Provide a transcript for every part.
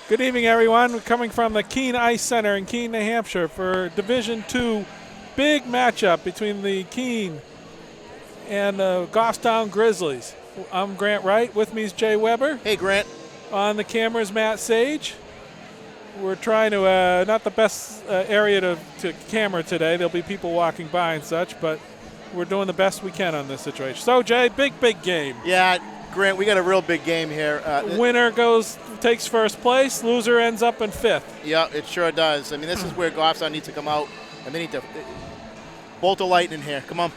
Good evening, everyone. We're coming from the Keene Ice Center in Keene, New Hampshire for Division II big matchup between the Keene and the Goffstown Grizzlies. I'm Grant Wright. With me is Jay Weber. Hey, Grant. On the camera is Matt Sage. We're trying to, not the best area to camera today. There'll be people walking by and such, but we're doing the best we can on this situation. So, Jay, big game. Yeah, Grant, we got a real big game here. Winner takes first place. Loser ends up in fifth. Yeah, it sure does. I mean, this is where Goffstown needs to come out, and they need to bolt of lightning here. Come on.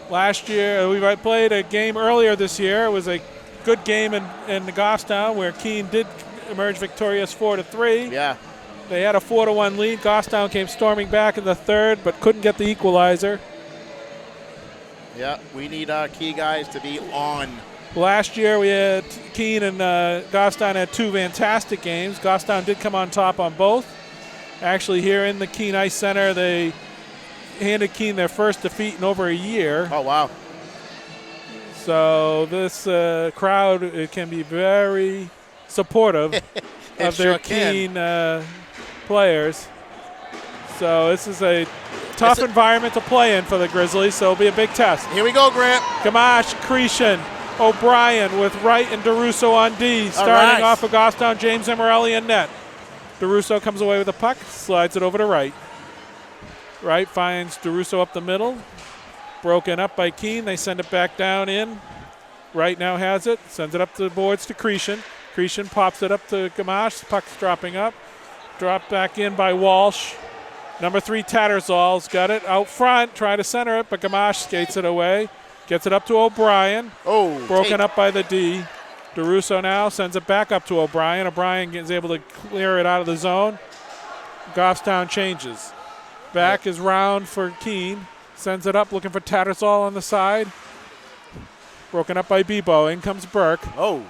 Last year, we played a game earlier this year. It was a good game in the Goffstown where Keene did emerge victorious 4-3. Yeah. They had a 4-1 lead. Goffstown came storming back in the third, but couldn't get the equalizer. Yeah, we need our key guys to be on. Last year, we had Keene and Goffstown had two fantastic games. Goffstown did come on top on both. Actually, here in the Keene Ice Center, they handed Keene their first defeat in over a year. Oh, wow. So this crowd can be very supportive of their Keene players. So this is a tough environment to play in for the Grizzlies, so it'll be a big test. Here we go, Grant. Gamache, Cretion, O'Brien with Wright and DeRusso on D. Starting off for Goffstown, James Emorelli in net. DeRusso comes away with the puck, slides it over to Wright. Wright finds DeRusso up the middle. Broken up by Keene. They send it back down in. Wright now has it. Sends it up the boards to Cretion. Cretion pops it up to Gamache. Puck's dropping up. Dropped back in by Walsh. Number 3, Tattersall's got it out front. Trying to center it, but Gamache skates it away. Gets it up to O'Brien. Oh, broken up by the D. DeRusso now sends it back up to O'Brien. O'Brien is able to clear it out of the zone. Goffstown changes. Back is round for Keene. Sends it up, looking for Tattersall on the side. Broken up by Bebo. In comes Burke. Oh.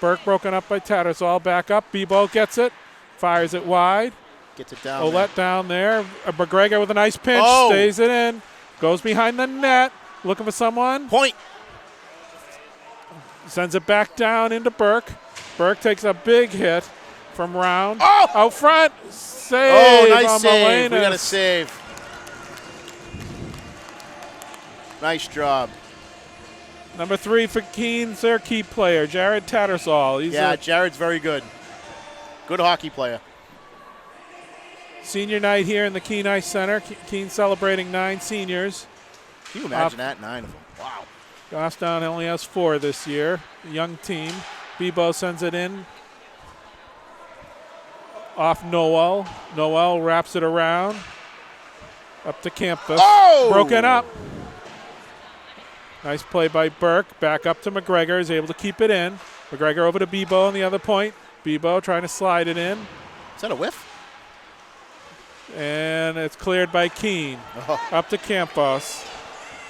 Burke broken up by Tattersall. Back up. Bebo gets it. Fires it wide. Gets it down. Olette down there. McGregor with a nice pinch. Stays it in. Goes behind the net. Looking for someone. Point. Sends it back down into Burke. Burke takes a big hit from Round. Oh! Out front. Save. Oh, nice Melenas. save. We got a save. Nice job. Number 3 for Keene's their key player, Jared Tattersall. Jared's very good. Good hockey player. Senior night here in the Keene Ice Center. Keene celebrating 9 seniors. Can you imagine that? 9 of them. Wow. Goffstown only has 4 this year. A young team. Bebo sends it in. Off Noel. Noel wraps it around. Up to Campus. Oh! Broken up. Nice play by Burke. Back up to McGregor. Is able to keep it in. McGregor over to Bebo on the other point. Bebo trying to slide it in. Is that a whiff? And it's cleared by Keene. Oh. Up to Campos.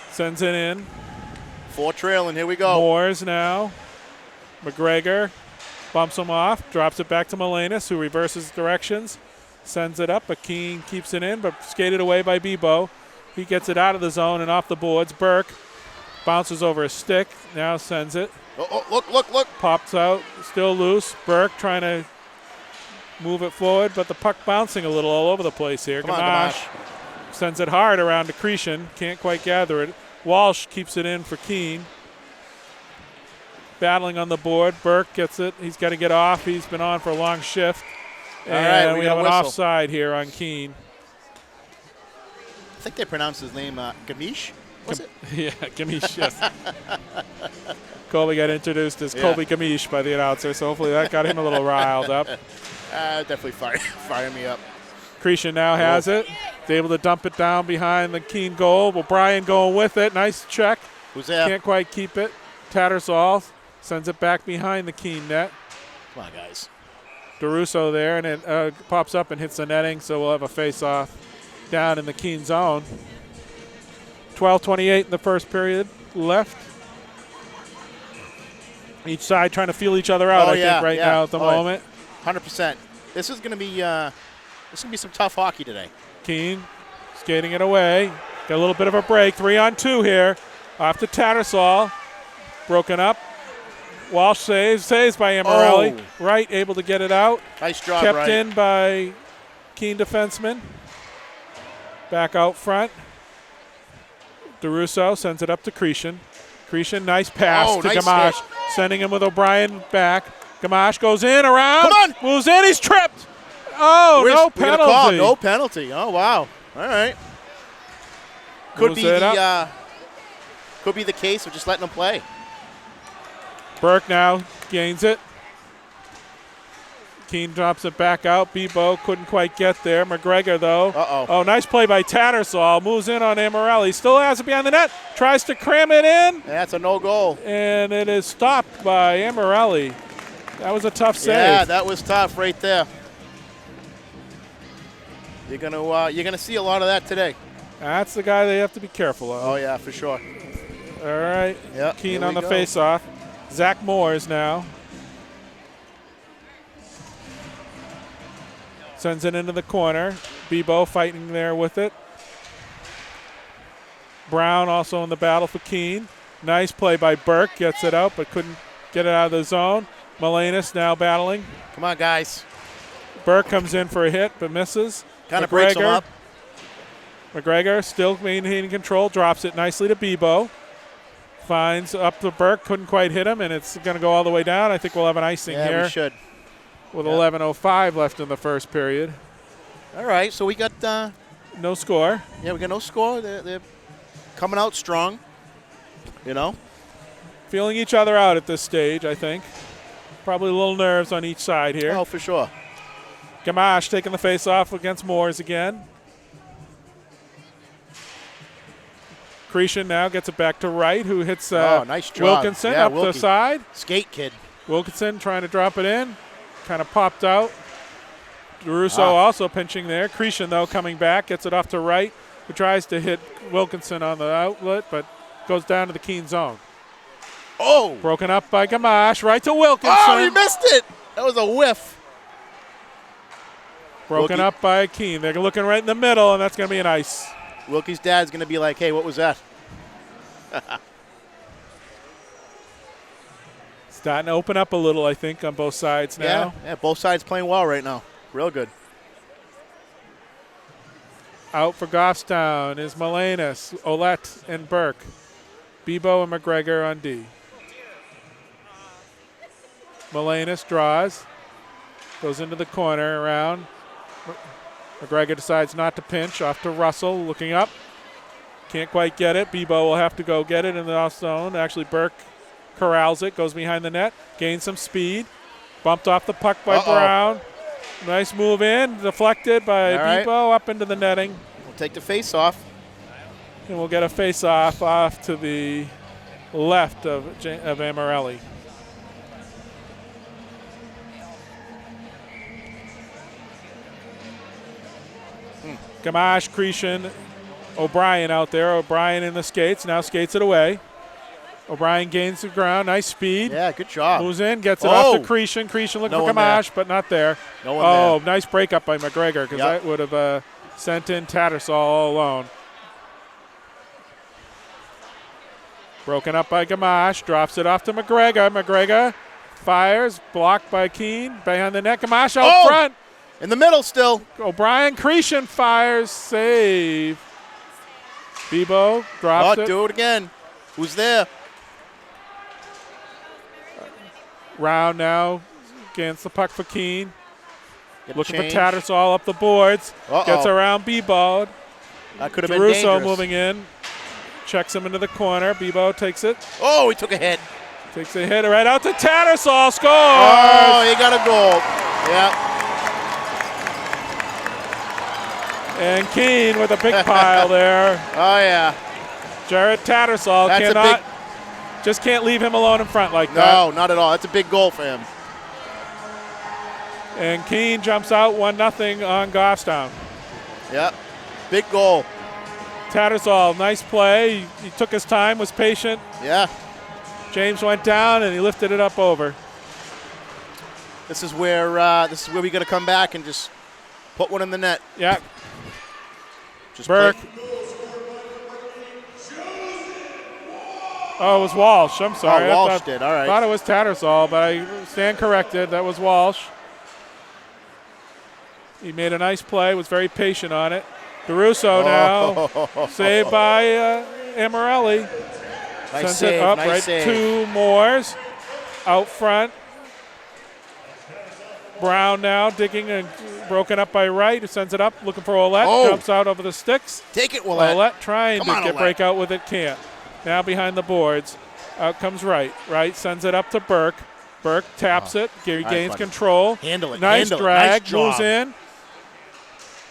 Sends it in. 4 trailing. Here we go. Moores now. McGregor bumps him off. Drops it back to Melenas, who reverses directions. Sends it up, but Keene keeps it in, but skated away by Bebo. He gets it out of the zone and off the boards. Burke bounces over a stick. Now sends it. Oh, look. Pops out. Still loose. Burke trying to move it forward, but the puck bouncing a little all over the place here. Come on, Gamache. Sends it hard around to Cretion. Can't quite gather it. Walsh keeps it in for Keene. Battling on the board. Burke gets it. He's got to get off. He's been on for a long shift. And we have an offside here on Keene. I think they pronounced his name Gamish. Was it? Yeah, Gamish, yes. Colby got introduced as Colby Gamish by the announcer, so hopefully that got him a little riled up. Definitely fire me up. Cretion now has it. He's able to dump it down behind the Keene goal. O'Brien going with it. Nice check. Who's there? Can't quite keep it. Tattersall sends it back behind the Keene net. Come on, guys. DeRusso there, and it pops up and hits the netting, so we'll have a face-off down in the Keene zone. 12:28 in the first period left. Each side trying to feel each other out, I think, right now at the moment. 100%. This is going to be some tough hockey today. Keene skating it away. Got a little bit of a break. 3-on-2 here. Off to Tattersall. Broken up. Walsh saves by Amorelli. Oh. Wright able to get it out. Nice job, Kept Wright. in by Keene defenseman. Back out front. DeRusso sends it up to Cretion. Cretion, nice pass to nice Gamache. hit. Sending him with O'Brien back. Gamache goes in, around. Come on. Moves in, he's tripped. Oh, no penalty. No penalty. Oh, wow. All right. Could be the case of just letting them play. Burke now gains it. Keene drops it back out. Bebo couldn't quite get there. McGregor, though. Oh, nice play by Tattersall. Moves in on Amorelli. Still has it behind the net. Tries to cram it in. That's a no goal. And it is stopped by Amorelli. That was a tough save. Yeah, that was tough right there. You're gonna see a lot of that today. That's the guy they have to be careful of. Oh yeah, for sure. All right. Yep, Keene on the face-off. Zach Moores now. Sends it into the corner. Bebo fighting there with it. Brown also in the battle for Keene. Nice play by Burke. Gets it out, but couldn't get it out of the zone. Melenas now battling. Come on, guys. Burke comes in for a hit, but misses. Kind of breaks him up. McGregor still maintaining control. Drops it nicely to Bebo. Finds up to Burke. Couldn't quite hit him, and it's going to go all the way down. I think we'll have an icing here. Yeah, we should. With 11:05 left in the first period. All right, so we got no score. Yeah, we got no score. They're coming out strong. You know, feeling each other out at this stage, I think. Probably a little nerves on each side here. Oh, for sure. Gamache taking the face-off against Moores again. Cretion now gets it back to Wright, who hits nice job. Wilkinson up the side. Skate kid. Wilkinson trying to drop it in. Kind of popped out. DeRusso also pinching there. Cretion, though, coming back. Gets it off to Wright, who tries to hit Wilkinson on the outlet, but goes down to the Keene zone. Oh! Broken up by Gamache. Right to Wilkinson. Oh, he missed it! That was a whiff. Broken up by Keene. They're looking right in the middle, and that's going to be an ice. Wilkie's dad's going to be like, hey, what was that? Starting to open up a little, I think, on both sides now. Yeah, both sides playing well right now. Real good. Out for Goffstown is Melenas, Ouellette, and Burke. Bebo and McGregor on D. Melenas draws. Goes into the corner around. McGregor decides not to pinch. Off to Russell, looking up. Can't quite get it. Bebo will have to go get it in the off zone. Actually, Burke corrals it, goes behind the net, gains some speed. Bumped off the puck by Brown. Nice move in, deflected by Bebo up into the netting. We'll take the face-off. And we'll get a face-off off to the left of Amorelli. Gamache, Cretion, O'Brien out there. O'Brien in the skates, now skates it away. O'Brien gains the ground, nice speed. Yeah, good job. Moves in, gets it off to Cretion. Cretion looking for Gamache, but not there. No one there. Nice breakup by McGregor, because that would have sent in Tattersall all alone. Broken up by Gamache, drops it off to McGregor. McGregor fires, blocked by Keene. Behind the net, Gamache out front. In the middle still. O'Brien, Cretion fires, save. Bebo drops it. Do it again. Who's there? Round now against the puck for Keene. Looking for Tattersall up the boards. Gets around Bebo. That could have been dangerous. DeRusso moving in. Checks him into the corner. Bebo takes it. Oh, he took a hit. Takes a hit right out to Tattersall. Scores! Oh, he got a goal. Yeah. And Keene with a big pile there. Oh, yeah. Jared Tattersall just can't leave him alone in front like that. No, not at all. That's a big goal for him. And Keene jumps out 1-0 on Goffstown. Yep. Big goal. Tattersall, nice play. He took his time, was patient. Yeah. James went down and he lifted it up over. This is where we got to come back and just put one in the net. Yeah. Just Burke. Oh, it was Walsh. I'm sorry. Oh, Walsh did. All right. Thought it was Tattersall, but I stand corrected. That was Walsh. He made a nice play. Was very patient on it. DeRusso now saved by Amorelli. Nice Sends save. it up Nice right. save. 2 Moores out front. Brown now digging and broken up by Wright. Sends it up, looking for Ouellette. Oh. Jumps out over the sticks. Take it, Ouellette. Ouellette trying Come to on, get Ouellette. break out with it. Can't. Now behind the boards. Out comes Wright. Wright sends it up to Burke. Burke taps it. Gains buddy. control. Handle it. Nice handle drag. It. Nice job. Moves in.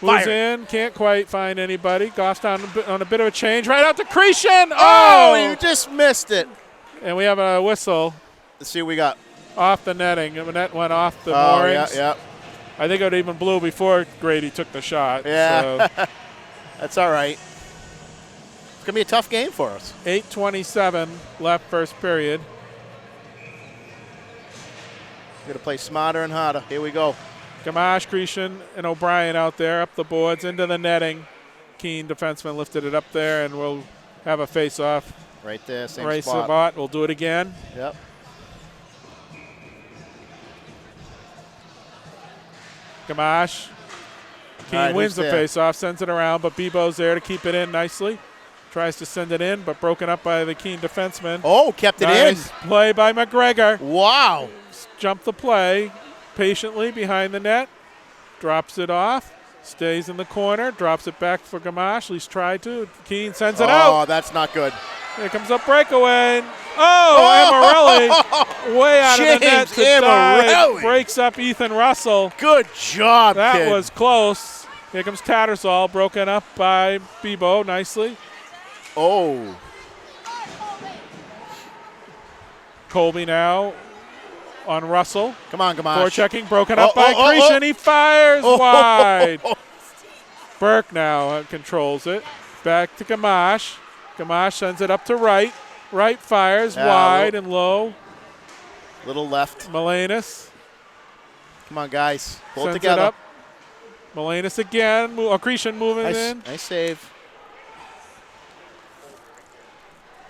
Moves in. Can't quite find anybody. Goss down on a bit of a change. Right out to Cretion. Oh, you just missed it. And we have a whistle Let's see what we got. off the netting. The net went off the Oh, moorings. yeah. I think it even blew before Grady took the shot. Yeah. So That's all right. It's going to be a tough game for us. 8:27 left first period. We're going to play smarter and harder. Here we go. Gamache, Cretion, and O'Brien out there up the boards into the netting. Keene defenseman lifted it up there, and we'll have a face-off. Right there, same Right spot. We'll do it again. Yep. Gamache. Keene All right, wins who's the there? face-off, sends it around, but Bebo's there to keep it in nicely. Tries to send it in, but broken up by the Keene defenseman. Oh, kept it Nice play by McGregor. in. Wow. Jumped the play patiently behind the net. Drops it off. Stays in the corner. Drops it back for Gamache. At least tried to. Keene sends it out. Oh, that's not good. Here comes a breakaway. Oh, Amorelli way out of the net James to dive. Amorelli. Breaks up Ethan Russell. Good job, That kid. was close. Here comes Tattersall, broken up by Bebo nicely. Oh. Colby now on Russell. Come on, Gamache. Forechecking, broken up by Cretion. He fires wide. Burke now controls it. Back to Gamache. Gamache sends it up to Wright. Wright fires wide and low. Little left. Melenas Come on, guys. Pull it sends together. it up. Melenas again. Cretion moving in. Nice save.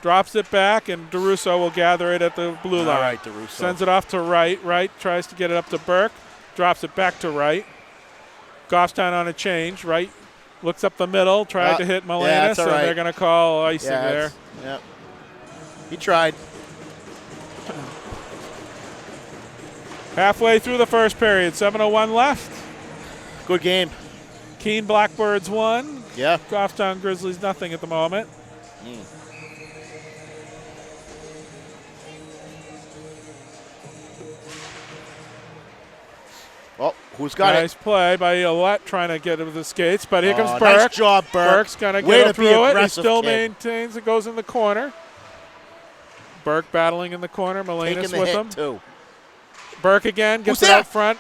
Drops it back, and DeRusso will gather it at the blue line. All right, DeRusso. Sends it off to Wright. Wright tries to get it up to Burke. Drops it back to Wright. Goffstown on a change. Wright looks up the middle. Tried to hit Melenas, and they're going to call icing there. Yep. He tried. Halfway through the first period. 7:01 left. Good game. Keene Blackbirds 1. Yeah. Goffstown Grizzlies nothing at the moment. Well, who's got Nice play by Ouellette trying to get it with the skates, but here comes Burke. Nice job, Burke. Burke's going to get through it. He still maintains it, goes in the corner. Burke battling in the corner. Melenas with him. Too. Burke again gets it out front.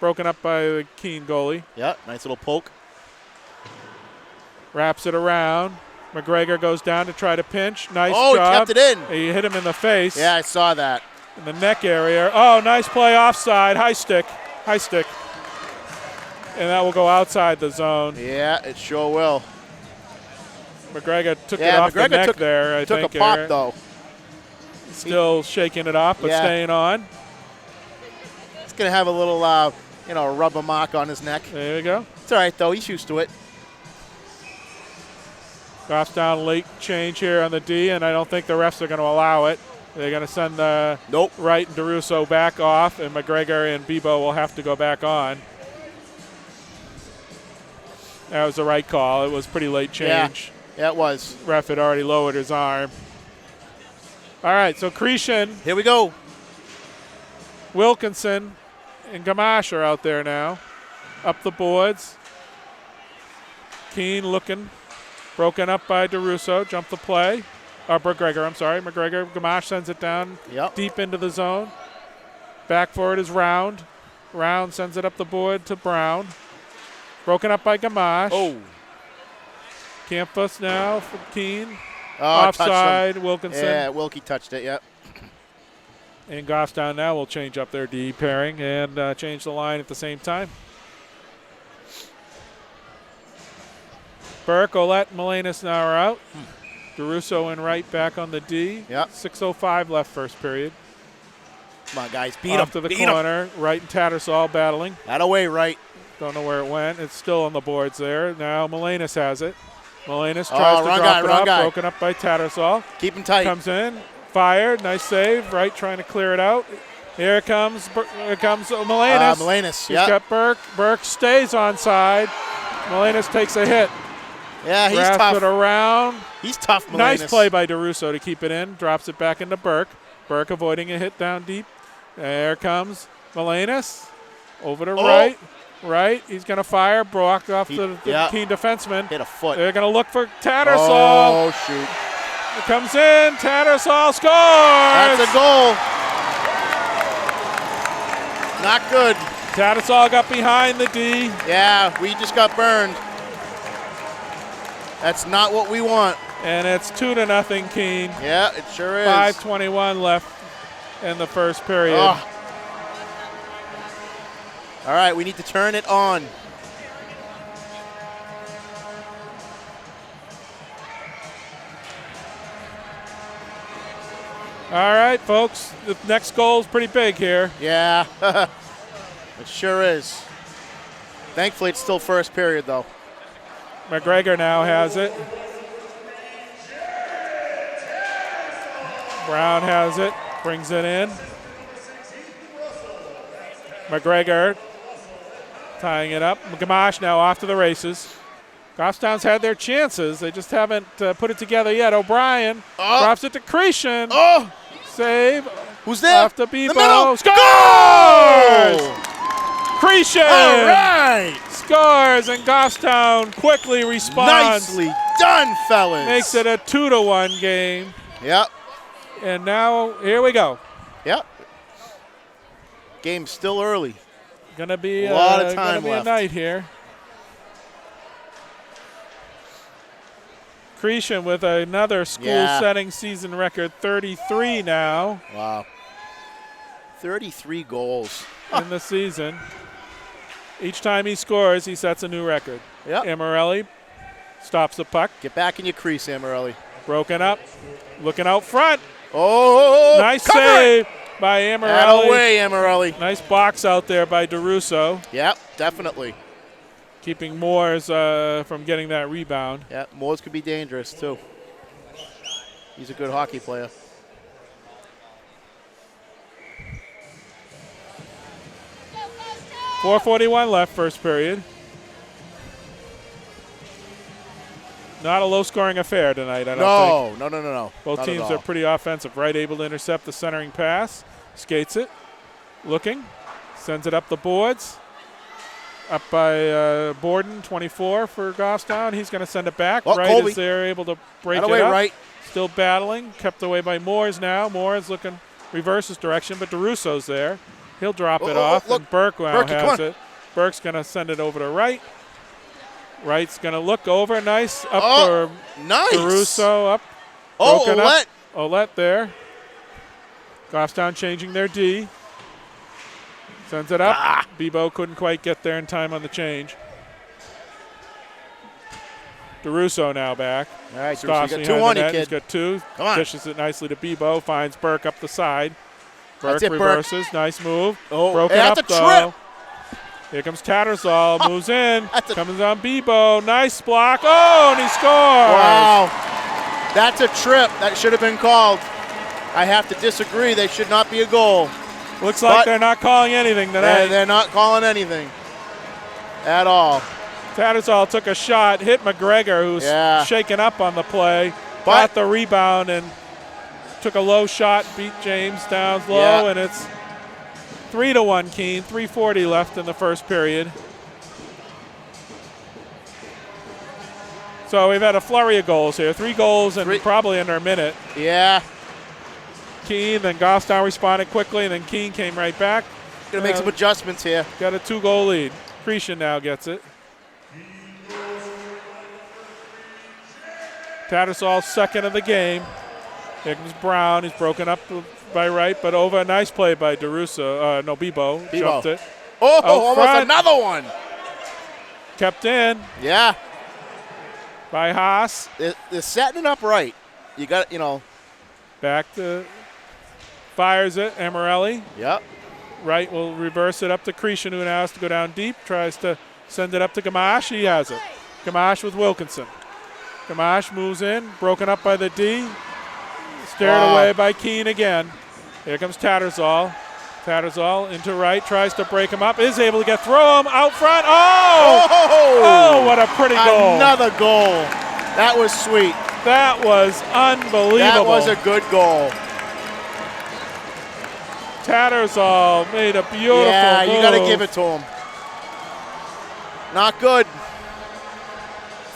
Broken up by the Keene goalie. Yeah, nice little poke. Wraps it around. McGregor goes down to try to pinch. Nice job. He kept it in. He hit him in the face. Yeah, I saw that. In the neck area. Oh, nice play offside. High stick. And that will go outside the zone. Yeah, it sure will. McGregor took it off the neck there, I think. Took a pop, though. Still shaking it off, but staying on. It's going to have a little, rubber mark on his neck. There you go. It's all right, though. He's used to it. Goffstown late change here on the D, and I don't think the refs are going to allow it. They're going to send Wright and DeRusso back off, and McGregor and Bebo will have to go back on. That was the right call. It was pretty late change. Yeah, it was. Ref had already lowered his arm. All right, so Cretion, Here we go. Wilkinson, and Gamache are out there now. Up the boards. Keene looking. Broken up by DeRusso. Jump the play. McGregor, I'm sorry. McGregor. Gamache sends it down deep into the zone. Back for it is Round. Round sends it up the board to Brown. Broken up by Gamache. Oh. Campus now for Keene. Oh, offside, Wilkinson. Yeah, Wilkie touched it, yep. And Goffstown now will change up their D pairing and change the line at the same time. Burke, Ouellette, Melenas now are out. DeRusso and Wright back on the D. Yep. 6:05 left first period. Come on, guys. Beat him. Off to the corner. Wright and Tattersall battling. That away, Wright. Don't know where it went. It's still on the boards there. Now Melenas has it. Melenas tries to drop it up. Broken up by Tattersall. Keep him tight. Comes in. Fired. Nice save. Wright trying to clear it out. Here comes Melenas. Melenas, He's got Burke. Burke stays onside. Melenas takes a hit. Yeah, he's Wraps tough. it around. He's tough, Melenas. Nice play by DeRusso to keep it in. Drops it back into Burke. Burke avoiding a hit down deep. There comes Melenas. Over to Wright. Wright, he's going to fire. Blocked off the Keene defenseman. Hit a foot. They're going to look for Tattersall. Oh, shoot. It comes in. Tattersall scores. That's a goal. Not good. Tattersall got behind the D. Yeah, we just got burned. That's not what we want. And it's 2-0 Keene. Yeah, it sure is. 5:21 left in the first period. Oh. All right, we need to turn it on. All right, folks. The next goal is pretty big here. Yeah, it sure is. Thankfully, it's still first period, though. McGregor now has it. Brown has it. Brings it in. McGregor tying it up. Gamache now off to the races. Goffstown's had their chances. They just haven't put it together yet. O'Brien drops it to Cretion. Oh! Save. Who's there? Off to Bebo. The middle. Scores! Cretion! All right! Scores, and Goffstown quickly responds. Nicely done, fellas. Makes it a 2-1 game. Yep. And now, here we go. Yep. Game's still early. Gonna be a lot of time left. A night here. Cretion with another school-setting season record, 33 now. Wow. 33 goals in the season. Each time he scores, he sets a new record. Yep. Amarelli stops the puck. Get back in your crease, Amarelli. Broken up. Looking out front. Oh, nice save by Amarelli. Out away, Amarelli. Nice box out there by DeRusso. Yep, definitely. Keeping Moores from getting that rebound. Yeah, Moores could be dangerous, too. He's a good hockey player. .441 left first period. Not a low-scoring affair tonight, I don't think. No. Both teams are pretty offensive. Wright able to intercept the centering pass. Skates it. Looking. Sends it up the boards. Up by Borden, 24 for Goffstown. He's going to send it back. Wright Colby is there, able to break away, it up. Wright. Still battling. Kept away by Moores now. Moores looking reverses direction, but DeRusso's there. He'll drop it off, and Burke now has it. Burke's going to send it over to Wright. Wright's going to look over. Nice. Up for DeRusso. Up. Ouellette. Ouellette there. Goffstown changing their D. Sends it up. Bebo couldn't quite get there in time on the change. DeRusso now back. All right, Stops DeRusso, you got 2 behind on the you, net. kid. He's got 2. Come on. Dishes it nicely to Bebo. Finds Burke up the side. Burke That's it, reverses. Burke. Nice move. Oh, Broken hey, up, that's a though. trip. Here comes Tattersall. Moves in. Comes on Bebo. Nice block. Oh, and he scores. Wow. That's a trip. That should have been called. I have to disagree. They should not be a goal. Looks like they're not calling anything tonight. They're not calling anything at all. Tattersall took a shot, hit McGregor, who's shaken up on the play, got the rebound, and took a low shot, beat James down low, and it's 3-1 Keene, 3:40 left in the first period. So we've had a flurry of goals here, 3 goals and probably under a minute. Yeah. Keene, then Goffstown responded quickly, and then Keene came right back. Gonna make some adjustments here. Got a 2-goal lead. Cretion now gets it. Tattersall second of the game. Here comes Brown. He's broken up by Wright, but over a nice play by DeRusso. Bebo jumped it. Oh, almost another one. Kept in. Yeah. By Haas. They're setting it up right. you got, you know. Back to, fires it, Amorelli. Yep. Right will reverse it up to Cretion, who now has to go down deep. Tries to send it up to Gamache. He has it. Gamache with Wilkinson. Gamache moves in, broken up by the D. Stared away by Keene again. Here comes Tattersall. Tattersall into right, tries to break him up, is able to throw him out front. Oh, what a pretty goal. Another goal. That was sweet. That was unbelievable. That was a good goal. Tattersall made a beautiful move. You got to give it to him. Not good.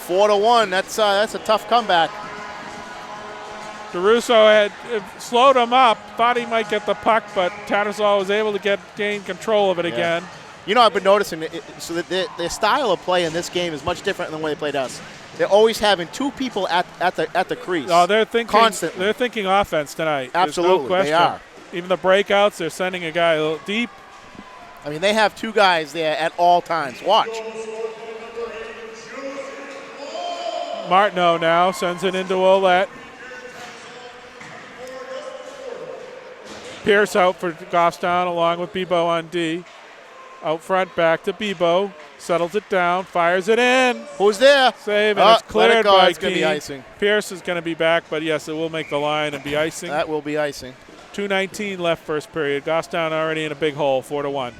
4-1. That's a tough comeback. DeRusso had slowed him up, thought he might get the puck, but Tattersall was able to gain control of it again. You know, I've been noticing so that their style of play in this game is much different than the way they played us. They're always having two people at the crease. Oh, they're thinking constantly. They're thinking offense tonight. Absolutely, There's no question. they are. Even the breakouts, they're sending a guy a little deep. I mean, they have two guys there at all times. Watch. Martineau now sends it into Ouellette. Pierce out for Goffstown along with Bebo on D. Out front, back to Bebo. Settles it down, fires it in. Who's there? Save, and it's cleared by It's going to be icing. Pierce is going to be back, but yes, it will make the line and be icing. That will be icing. 2:19 left first period. Goffstown already in a big hole, 4-1.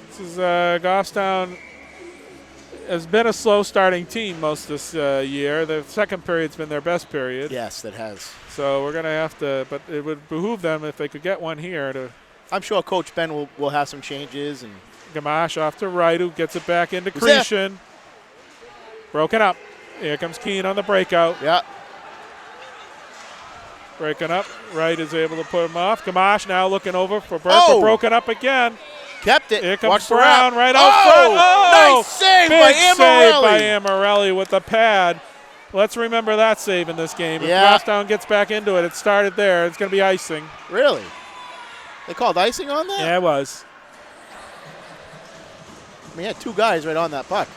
This is Goffstown has been a slow starting team most this year. The second period's been their best period. Yes, it has. So we're going to have to, but it would behoove them if they could get one here. I'm sure Coach Ben will have some changes. And Gamache off to right, who gets it back into Cretion. Broken up. Here comes Keene on the breakout. Yeah. Breaking up. Wright is able to put him off. Gamache now looking over for Burke, but broken up again. Kept it. Here comes Watch Brown right out front. Oh, nice save big by Amorelli. save by Amorelli with the pad. Let's remember that save in this game. If Goffstown gets back into it, it started there. It's going to be icing. Really? They called icing on that? Yeah, it was. I mean, he had two guys right on that puck.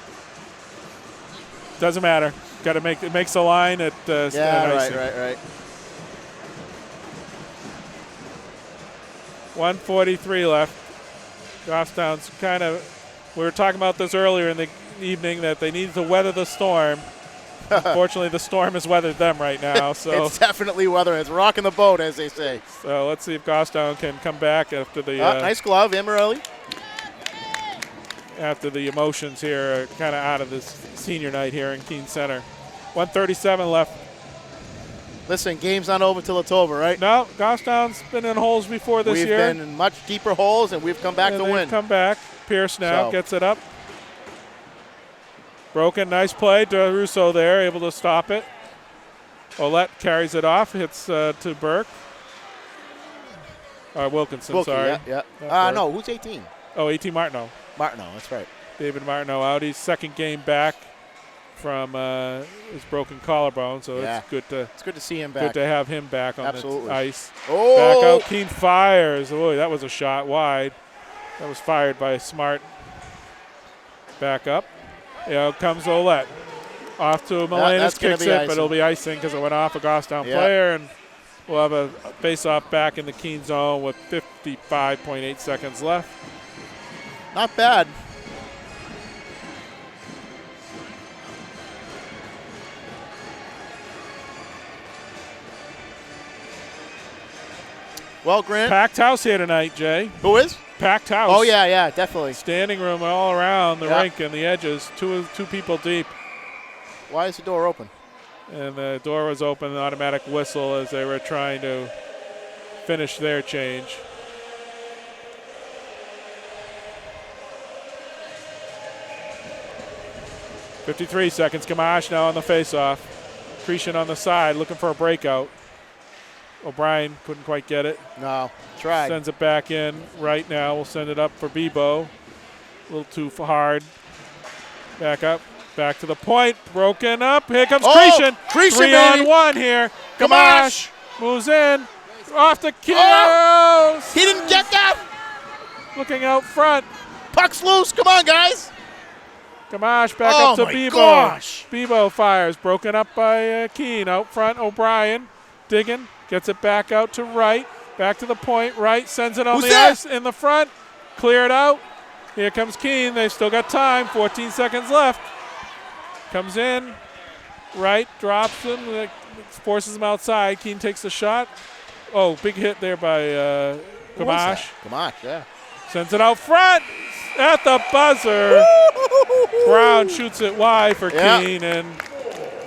Doesn't matter. Got to make it makes the line at right. 1:43 left. Goffstown's kind of. We were talking about this earlier in the evening that they needed to weather the storm. Unfortunately, the storm has weathered them right now. So it's definitely weathering. It's rocking the boat, as they say. So let's see if Goffstown can come back after the. Nice glove, Amorelli. After the emotions here are kind of out of this senior night here in Keene Center. 1:37 left. Listen, game's not over till it's over, right? No, Goffstown's been in holes before this year. We've been in much deeper holes, and we've come back to win. Come back. Pierce now gets it up. Broken, nice play. DeRusso there, able to stop it. Ouellette carries it off, hits to Burke. Wilkinson, sorry. Yeah. No, who's 18? Oh, 18 Martineau. Martineau, that's right. David Martineau out. He's second game back from his broken collarbone, so it's good to see him back. Good to have him back on the ice. Oh! Back out, Keene fires. Oh, that was a shot wide. That was fired by Smart. Back up. Comes Ouellette. Off to Melanis, kicks it, but it'll be icing because it went off a Goffstown player, and we'll have a face-off back in the Keene zone with 55.8 seconds left. Not bad. Well, Grant. Packed house here tonight, Jay. Who is? Packed house. Oh, yeah, definitely. Standing room all around the rink and the edges, two people deep. Why is the door open? And the door was open, an automatic whistle as they were trying to finish their change. .53 seconds. Gamache now on the faceoff. Cretion on the side looking for a breakout. O'Brien couldn't quite get it. No, tried. Sends it back in right now. We'll send it up for Bebo. A little too hard. Back up. Back to the point. Broken up. Here comes Cretion. 3-on-1 here. Gamache moves in. Off the kills. He didn't get that. looking out front. Puck's loose. Come on, guys. Gamache back up to Bebo. Gosh. Bebo fires. Broken up by Keene. Out front, O'Brien. Digging. Gets it back out to Wright. Back to the point. Wright sends it on the ice in the front. Clear it out. Here comes Keene. They've still got time. 14 seconds left. Comes in. Wright drops him. Forces him outside. Keene takes the shot. Oh, big hit there by Gamache. Gamache, yeah. Sends it out front. At the buzzer. Brown shoots it wide for Keene, and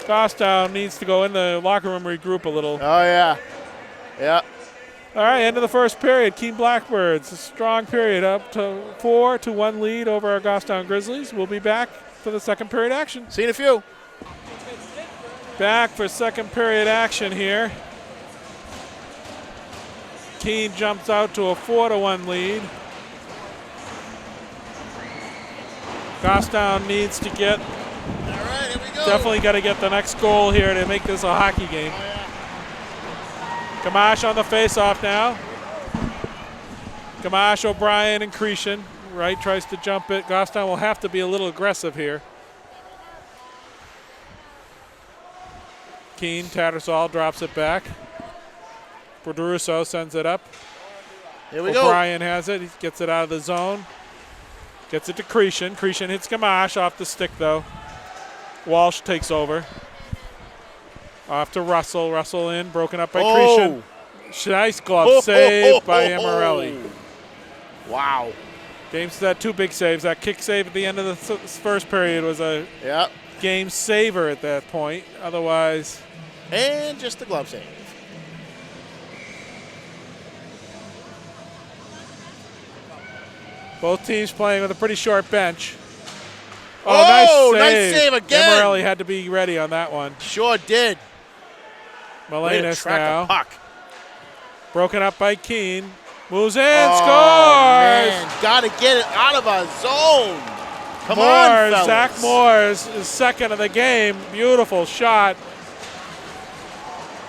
Gostown needs to go in the locker room, regroup a little. Oh, yeah. Yeah. All right, end of the first period. Keene Blackbirds, a strong period, up to 4-1 lead over our Gostown Grizzlies. We'll be back for the second period action. See you in a few. Back for second period action here. Keene jumps out to a 4-1 lead. Gostown needs to get, all right, here we go. Definitely got to get the next goal here to make this a hockey game. Oh, yeah. Gamache on the face-off now. Gamache, O'Brien, and Cretion. Wright tries to jump it. Gostown will have to be a little aggressive here. Keene, Tattersall drops it back. Borderusso sends it up. Here we go. O'Brien has it. He gets it out of the zone. Gets it to Cretion. Cretion hits Gamache off the stick, though. Walsh takes over. Off to Russell. Russell in, broken up by Cretion. Nice glove save by Amarelli. Wow. Game's that two big saves. That kick save at the end of the first period was a game saver at that point. Otherwise. And just the glove save. Both teams playing with a pretty short bench. Oh, nice save again. Amarelli had to be ready on that one. Sure did. Melenas now. Puck. Broken up by Keene. Moves in, scores! Man, gotta get it out of our zone. Come on, fellas. Zach Moores is second of the game. Beautiful shot.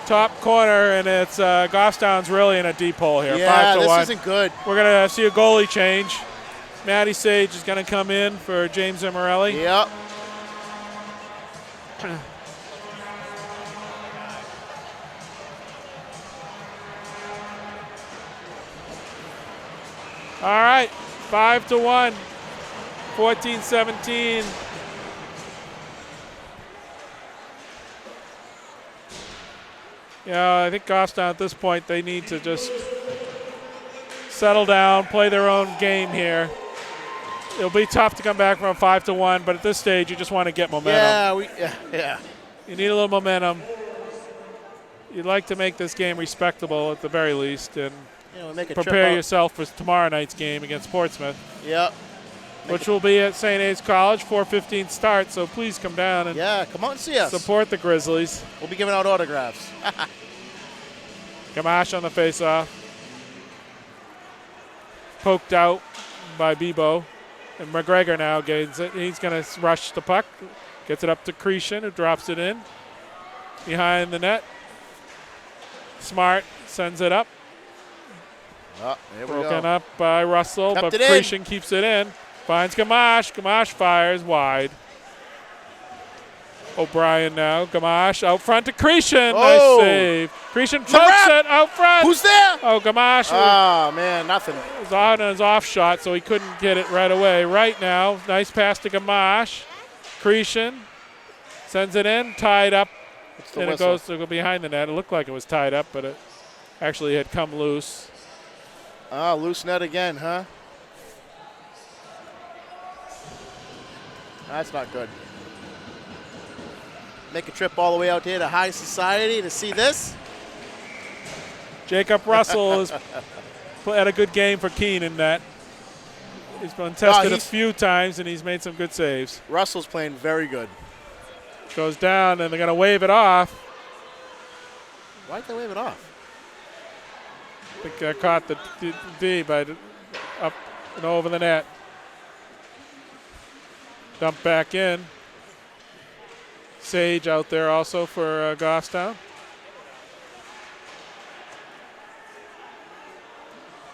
Top corner, and it's Gostown's really in a deep hole here. Yeah, 5-1. this isn't good. We're going to see a goalie change. Matty Sage is going to come in for James Amarelli. Yep. All right, 5-1, 14-17. Yeah, I think Gostown at this point, they need to just settle down, play their own game here. It'll be tough to come back from 5-1, but at this stage, you just want to get momentum. Yeah. You need a little momentum. You'd like to make this game respectable at the very least, and prepare yourself for tomorrow night's game against Portsmouth. Yep. Which will be at St. A's College, 4:15 start, so please come down and come out and see us. Support the Grizzlies. We'll be giving out autographs. Gamache on the faceoff. Poked out by Bebo. And McGregor now gains it. He's going to rush the puck. Gets it up to Cretion, who drops it in. Behind the net. Smart sends it up. Broken up by Russell, but Cretion keeps it in. Finds Gamache. Gamache fires wide. O'Brien now. Gamache out front to Cretion. Nice save. Cretion chokes it out front. Who's there? Oh, Gamache. Oh, man, nothing. Was on his off shot, so he couldn't get it right away. Right now, nice pass to Gamache. Cretion sends it in, tied up, and it goes to go behind the net. It looked like it was tied up, but it actually had come loose. Loose net again, huh? That's not good. Make a trip all the way out here to High Society to see this. Jacob Russell has had a good game for Keene in that. He's been tested a few times, and he's made some good saves. Russell's playing very good. Goes down, and they're going to wave it off. Why'd they wave it off? I think I caught the D by up and over the net. Dump back in. Sage out there also for Gostown.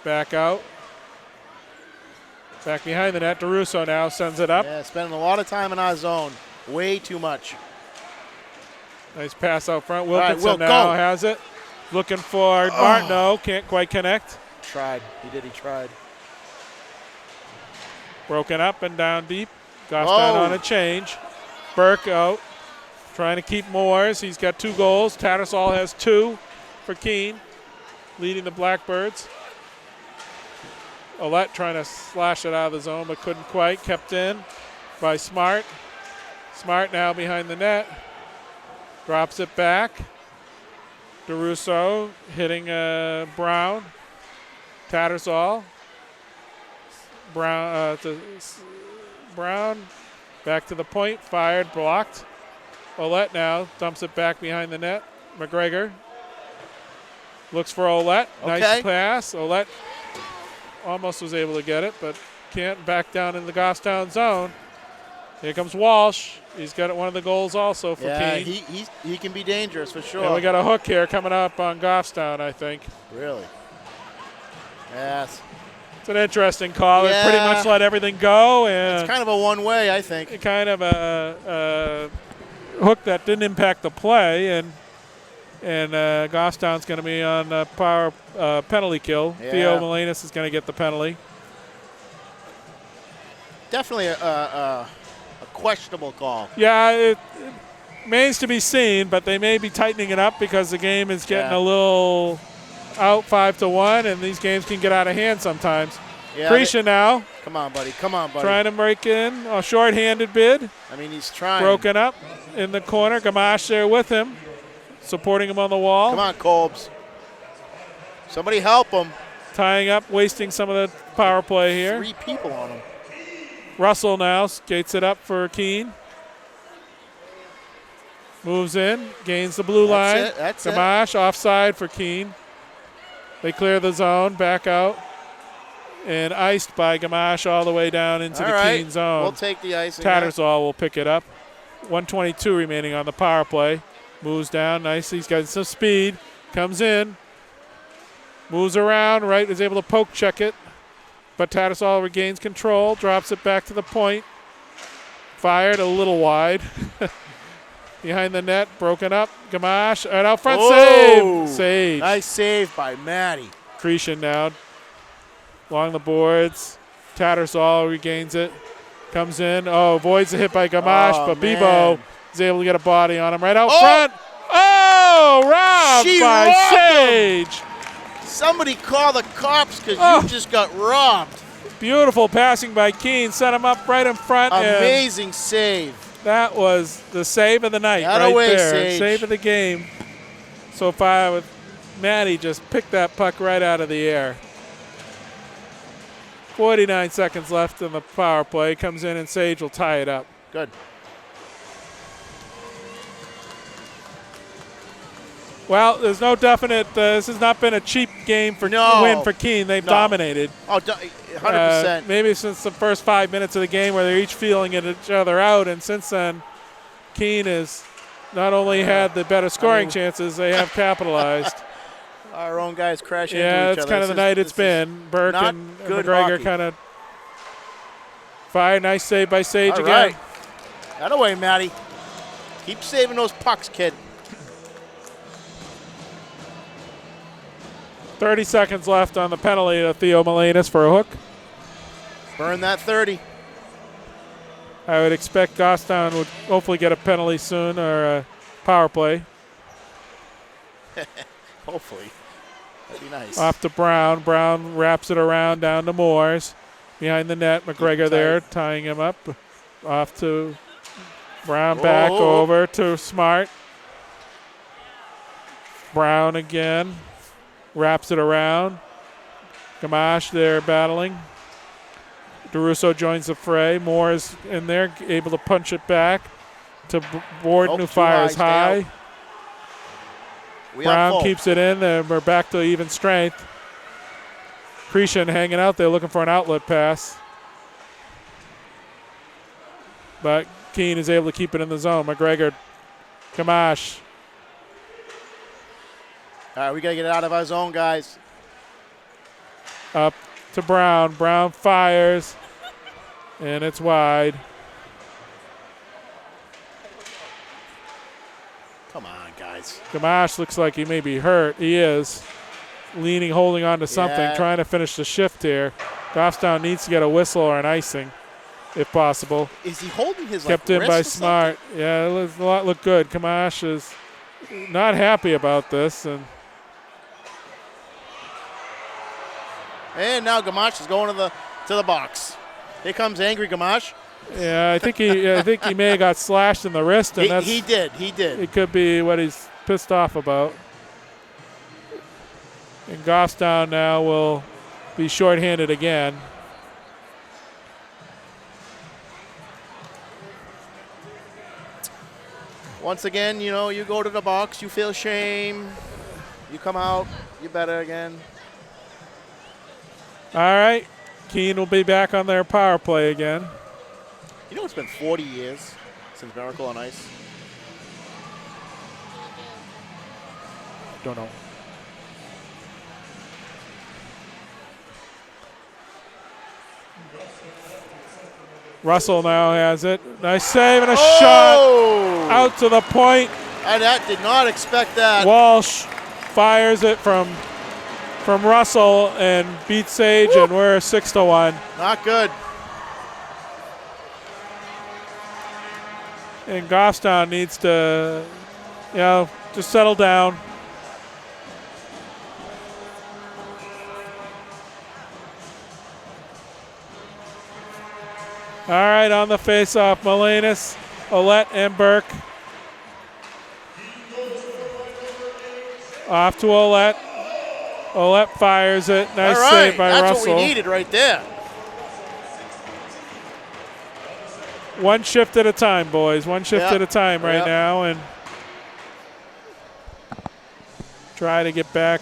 Back out. Back behind the net, DeRusso now sends it up. Yeah, spending a lot of time in our zone. Way too much. Nice pass out front. Wilkinson now has it. Looking for Martineau. Can't quite connect. Tried. He tried. Broken up and down deep. Gostin on a change. Burke out. Trying to keep Moores. He's got 2 goals. Tattersall has 2 for Keene, leading the Blackbirds. Ouellette trying to slash it out of the zone, but couldn't quite. Kept in by Smart. Smart now behind the net. Drops it back. DeRusso hitting Brown. Tattersall. Brown back to the point. Fired, blocked. Ouellette now dumps it back behind the net. McGregor looks for Ouellette. Okay. Nice pass. Ouellette almost was able to get it, but can't. Back down in the Goffstown zone. Here comes Walsh. He's got one of the goals also for Keene. He can be dangerous for sure. And we got a hook here coming up on Goffstown, I think. Really? Yes. It's an interesting call. It pretty much let everything go. And it's kind of a one-way, I think. Kind of a hook that didn't impact the play, and Goffstown's going to be on a power penalty kill. Yeah. Theo Molinas is going to get the penalty. Definitely a questionable call. Yeah, it remains to be seen, but they may be tightening it up because the game is getting a little out 5-1, and these games can get out of hand sometimes. Yeah, Cretia now. Come on, buddy. Come on, buddy. Trying to break in. A short-handed bid. I mean, he's trying. Broken up in the corner. Gamache there with him, supporting him on the wall. Come on, Colbs. Somebody help him. Tying up, wasting some of the power play here. 3 people on him. Russell now skates it up for Keene. Moves in, gains the blue line. That's it. Gamache offside for Keene. They clear the zone, back out. And iced by Gamache all the way down into the Keene zone. We'll take the icing. Tattersall will pick it up. 1:22 remaining on the power play. Moves down, nice. He's got some speed. Comes in. Moves around, right, is able to poke check it. But Tattersall regains control, drops it back to the point. Fired a little wide. Behind the net, broken up. Gamache, and out front, save. Nice save by Matty. Cretion now along the boards. Tattersall regains it. Comes in. Avoids the hit by Gamache, but Bebo is able to get a body on him right out front. Robbed by Sage. Somebody call the cops because you just got robbed. Beautiful passing by Keene. Set him up right in front. Amazing save. That was the save of the night right there. Save of the game. So far with Matty just picked that puck right out of the air. 49 seconds left in the power play. Comes in and Sage will tie it up. Good. Well, there's no definite. This has not been a cheap game win for Keene. They've dominated. 100%. Maybe since the first 5 minutes of the game where they're each feeling each other out, and since then, Keene has not only had the better scoring chances, they have capitalized. Our own guys crashing into each Yeah, other. that's kind of the night it's been. Burke and McGregor kind of fired. Nice save by Sage again. Right. That away, Matty. Keep saving those pucks, kid. 30 seconds left on the penalty to Theo Molinas for a hook. Burn that 30. I would expect Goffstown would hopefully get a penalty soon or a power play. Hopefully. That'd be nice. Off to Brown. Brown wraps it around down to Moores. Behind the net, McGregor there tying him up. Off to Brown, back over to Smart. Brown again. Wraps it around. Gamache there battling. DeRusso joins the fray. Moore is in there, able to punch it back to Borden, who fires high. Brown keeps it in, and we're back to even strength. Cretion hanging out there looking for an outlet pass. But Keene is able to keep it in the zone. McGregor, Gamache. All right, we got to get it out of our zone, guys. Up to Brown. Brown fires. And it's wide. Come on, guys. Gamache looks like he may be hurt. He is. Leaning, holding on to something, trying to finish the shift here. Goffstown needs to get a whistle or an icing, if possible. Is he holding his kept in by Smart? Something? Yeah, a lot look good. Gamache is not happy about this, and now Gamache is going to the box. Here comes angry Gamache. yeah, I think he may have got slashed in the wrist, and he did. It could be what he's pissed off about. And Goffstown now will be shorthanded again. Once again, you go to the box, you feel shame. You come out, you better again. All right. Keene will be back on their power play again. It's been 40 years since Miracle on Ice. Don't know. Russell now has it. Nice save and a shot out to the point. I did not expect that. Walsh fires it from Russell and beats Sage, and we're 6-1. Not good. And Goffstown needs to, just settle down. All right, on the face-off, Melenis, Ouellette, and Burke. Off to Ouellette. Ouellette fires it. Nice save by Russell. That's what we needed right there. One shift at a time, boys. One shift at a time right now, and try to get back.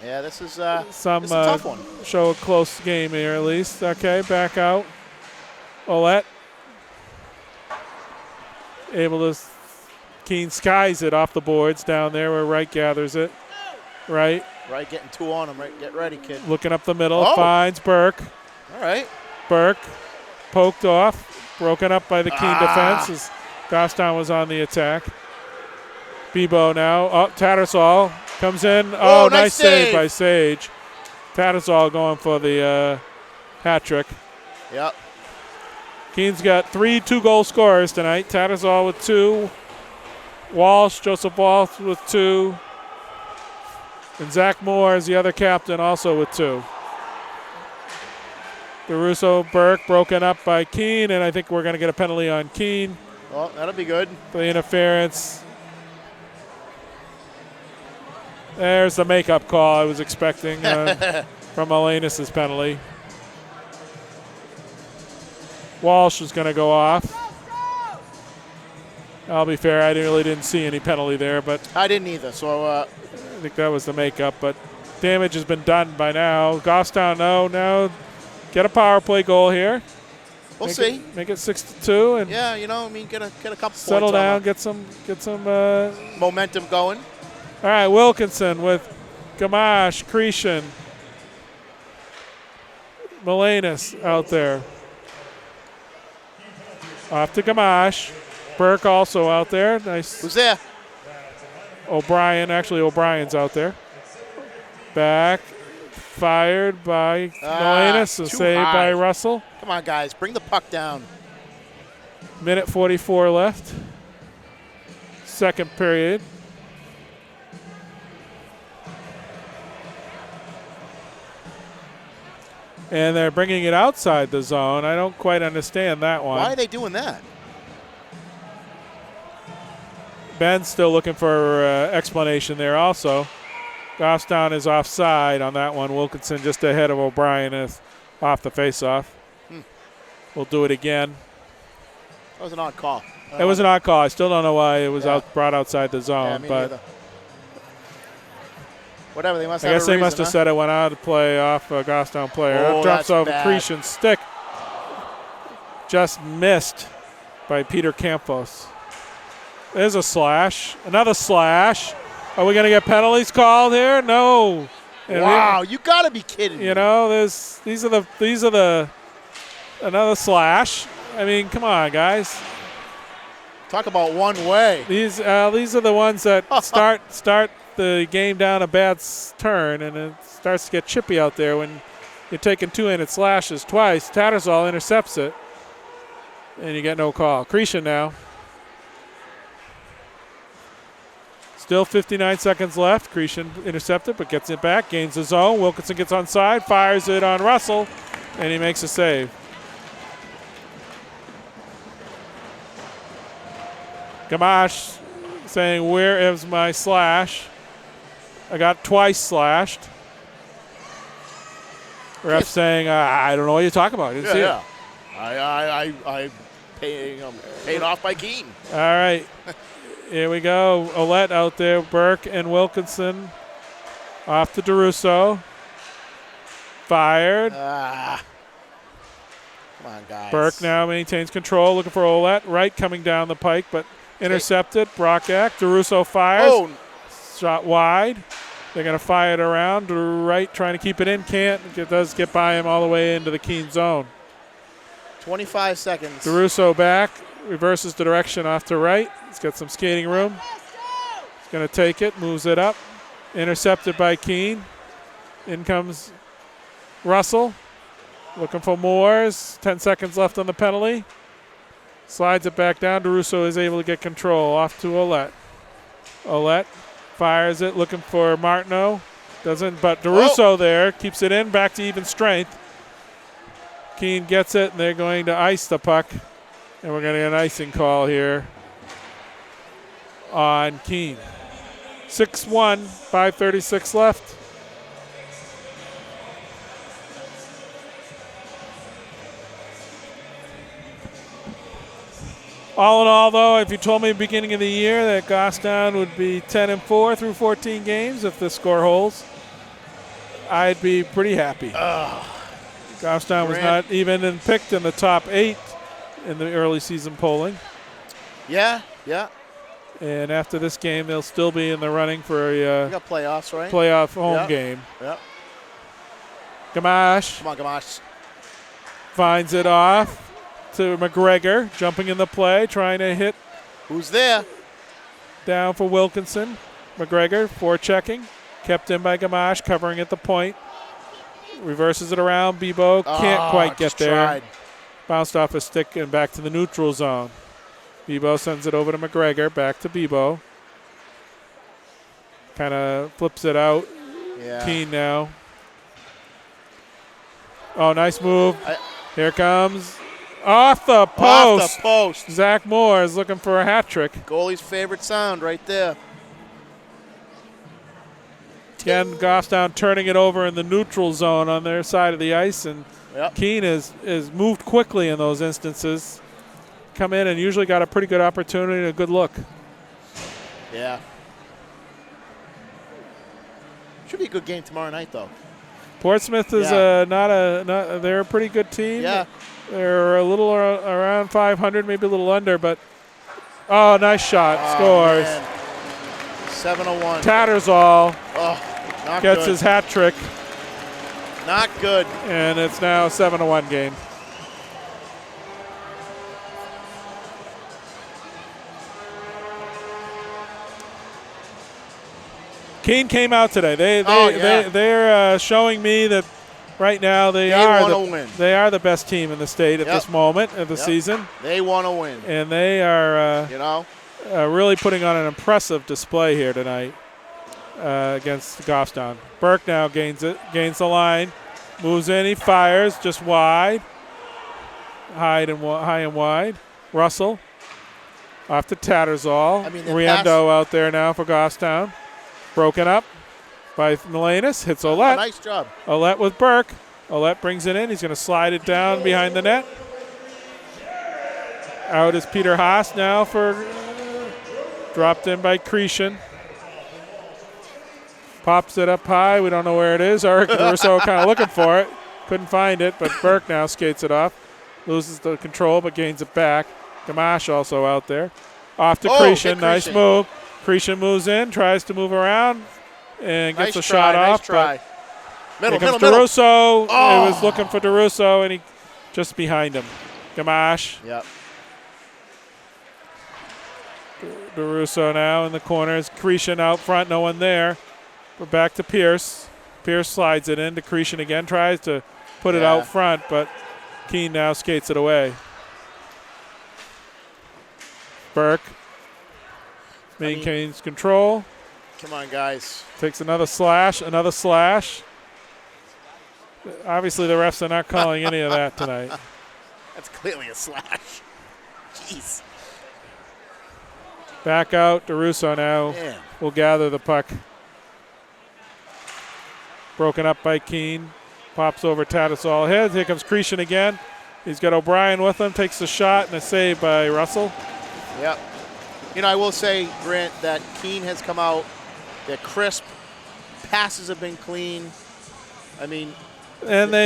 This is a tough one. Show a close game here at least. Okay, back out. Ouellette able to Keene skies it off the boards down there where Wright gathers it. Right getting two on him. Right, get ready, kid. Looking up the middle, finds Burke. All right. Burke poked off, broken up by the Keene defense as Goffstown was on the attack. Bebo now, Tattersall comes in. Nice save by Sage. Tattersall going for the hat trick. Yep. Keene's got 3 2-goal scorers tonight. Tattersall with 2. Joseph Walsh with 2. And Zach Moore is the other captain, also with 2. DeRusso, Burke broken up by Keene, and I think we're going to get a penalty on Keene. Well, that'll be good. For the interference. There's the makeup call I was expecting from Melenis' penalty. Walsh is going to go off. I'll be fair, I really didn't see any penalty there, but I didn't either. So I think that was the makeup. But damage has been done by now. Goffstown, no, get a power play goal here. We'll see. Make it 6-2, and get a couple settle points down, get some momentum going. All right, Wilkinson with Gamache, Cretion, Melenis out there. Off to Gamache. Burke also out there. Nice. Who's there? O'Brien. Actually, O'Brien's out there. Back. Fired by Melenis and saved by Russell. Come on, guys. Bring the puck down. Minute 44 left. Second period. And they're bringing it outside the zone. I don't quite understand that one. Why are they doing that? Ben's still looking for explanation there also. Goffstown is offside on that one. Wilkinson just ahead of O'Brien is off the faceoff. We'll do it again. That was an odd call. It was an odd call. I still don't know why it was brought outside the zone. But neither. Whatever, they must I guess they must have said it went out of play off a Goffstown player. That drops off Cretion's stick. Just missed by Peter Campos. There's a slash. Another slash. Are we going to get penalties called here? No. Wow, you got to be kidding me. These are the Another slash. I mean, come on, guys. Talk about one way. These are the ones that start the game down a bad turn, and it starts to get chippy out there when you're taking two-handed slashes twice. Tattersall intercepts it, and you get no call. Cretion now. Still 59 seconds left. Cretion intercepted, but gets it back, gains the zone. Wilkinson gets onside, fires it on Russell, and he makes a save. Gamache saying, where is my slash? I got twice slashed. Ref saying, I don't know what you're talking about. I didn't see it. I paid off by Keene. All right. Here we go. Ouellette out there. Burke and Wilkinson off to DeRusso. Fired. Come on, guys. Burke now maintains control, looking for Ouellette. Wright coming down the pike, but intercepted. Brockak. DeRusso fires. Oh. Shot wide. They're going to fire it around. Wright trying to keep it in. Can't. It does get by him all the way into the Keene zone. 25 seconds. DeRusso back. Reverses the direction off to Wright. He's got some skating room. He's going to take it. Moves it up. Intercepted by Keene. In comes Russell. Looking for Moores. 10 seconds left on the penalty. Slides it back down. DeRusso is able to get control. Off to Ouellette. Ouellette fires it. Looking for Martineau. Doesn't, but DeRusso there. Keeps it in. Back to even strength. Keene gets it, and they're going to ice the puck. And we're going to get an icing call here on Keene. 6-1, 5:36 left. All in all, though, if you told me at the beginning of the year that Goffstown would be 10-4 through 14 games if the score holds, I'd be pretty happy. Goffstown was not even picked in the top 8 in the early season polling. Yeah. And after this game, they'll still be in the running for a We got playoffs, right? playoff home game. Yep. Gamache Come on, Gamache. finds it off to McGregor, jumping in the play, trying to hit Who's there? down for Wilkinson. McGregor forechecking, kept in by Gamache, covering at the point. Reverses it around. Bebo can't quite get there. Tried. Bounced off a stick and back to the neutral zone. Bebo sends it over to McGregor. Back to Bebo. Kind of flips it out. Yeah. Keene now. Oh, nice move. Here comes. Off the post. Off the post. Zach Moore is looking for a hat trick. Goalie's favorite sound right there. Again, Goffstown turning it over in the neutral zone on their side of the ice, and Keene is moved quickly in those instances. Come in and usually got a pretty good opportunity and a good look. Yeah. Should be a good game tomorrow night, though. Portsmouth is they're a pretty good team. Yeah. They're a little around 500, maybe a little under, but nice shot. Scores. Man. 7-1. Tattersall Gets his hat trick, Not good. and it's now a 7-1 game. Keene came out today. They're showing me that right now they are the best team in the state at this moment of the season. They want to win, and they are really putting on an impressive display here tonight against Goffstown. Burke now gains the line, moves in, he fires just wide, high and wide. Russell off to Tattersall. Riendo out there now for Goffstown. Broken up by Milanis. Hits Ouellette. Nice job. Ouellette with Burke. Ouellette brings it in. He's going to slide it down behind the net. Out is Peter Haas now for dropped in by Cretion. Pops it up high. We don't know where it is. Eric Russo kind of looking for it. Couldn't find it, but Burke now skates it off. Loses the control, but gains it back. Gamache also out there. Off to Cretion. Nice move. Cretion moves in, tries to move around, and gets a shot off. Nice try. Middle. DeRusso. It was looking for DeRusso, and he just behind him. Gamache. Yep. DeRusso now in the corners. Cretion out front, no one there. We're back to Pierce. Pierce slides it in to Cretion again, tries to put it out front, but Keene now skates it away. Burke maintains control. Come on, guys. Takes another slash. Obviously, the refs are not calling any of that tonight. That's clearly a slash. Jeez. Back out. DeRusso now will gather the puck. Broken up by Keene. Pops over Tattersall head. Here comes Cretion again. He's got O'Brien with him. Takes a shot and a save by Russell. Yep. You know, I will say, Grant, that Keene has come out. They're crisp. Passes have been clean. I mean, they're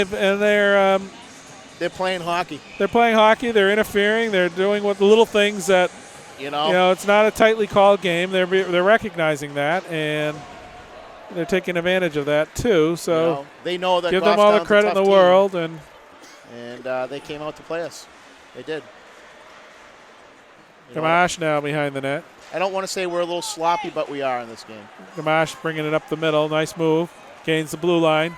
playing hockey. They're playing hockey. They're interfering. They're doing what the little things that you know. It's not a tightly called game. They're recognizing that, and they're taking advantage of that too. So they know that. Give them all the credit in the world, and they came out to play us. They did. Gamache now behind the net. I don't want to say we're a little sloppy, but we are in this game. Gamache bringing it up the middle. Nice move. Gains the blue line.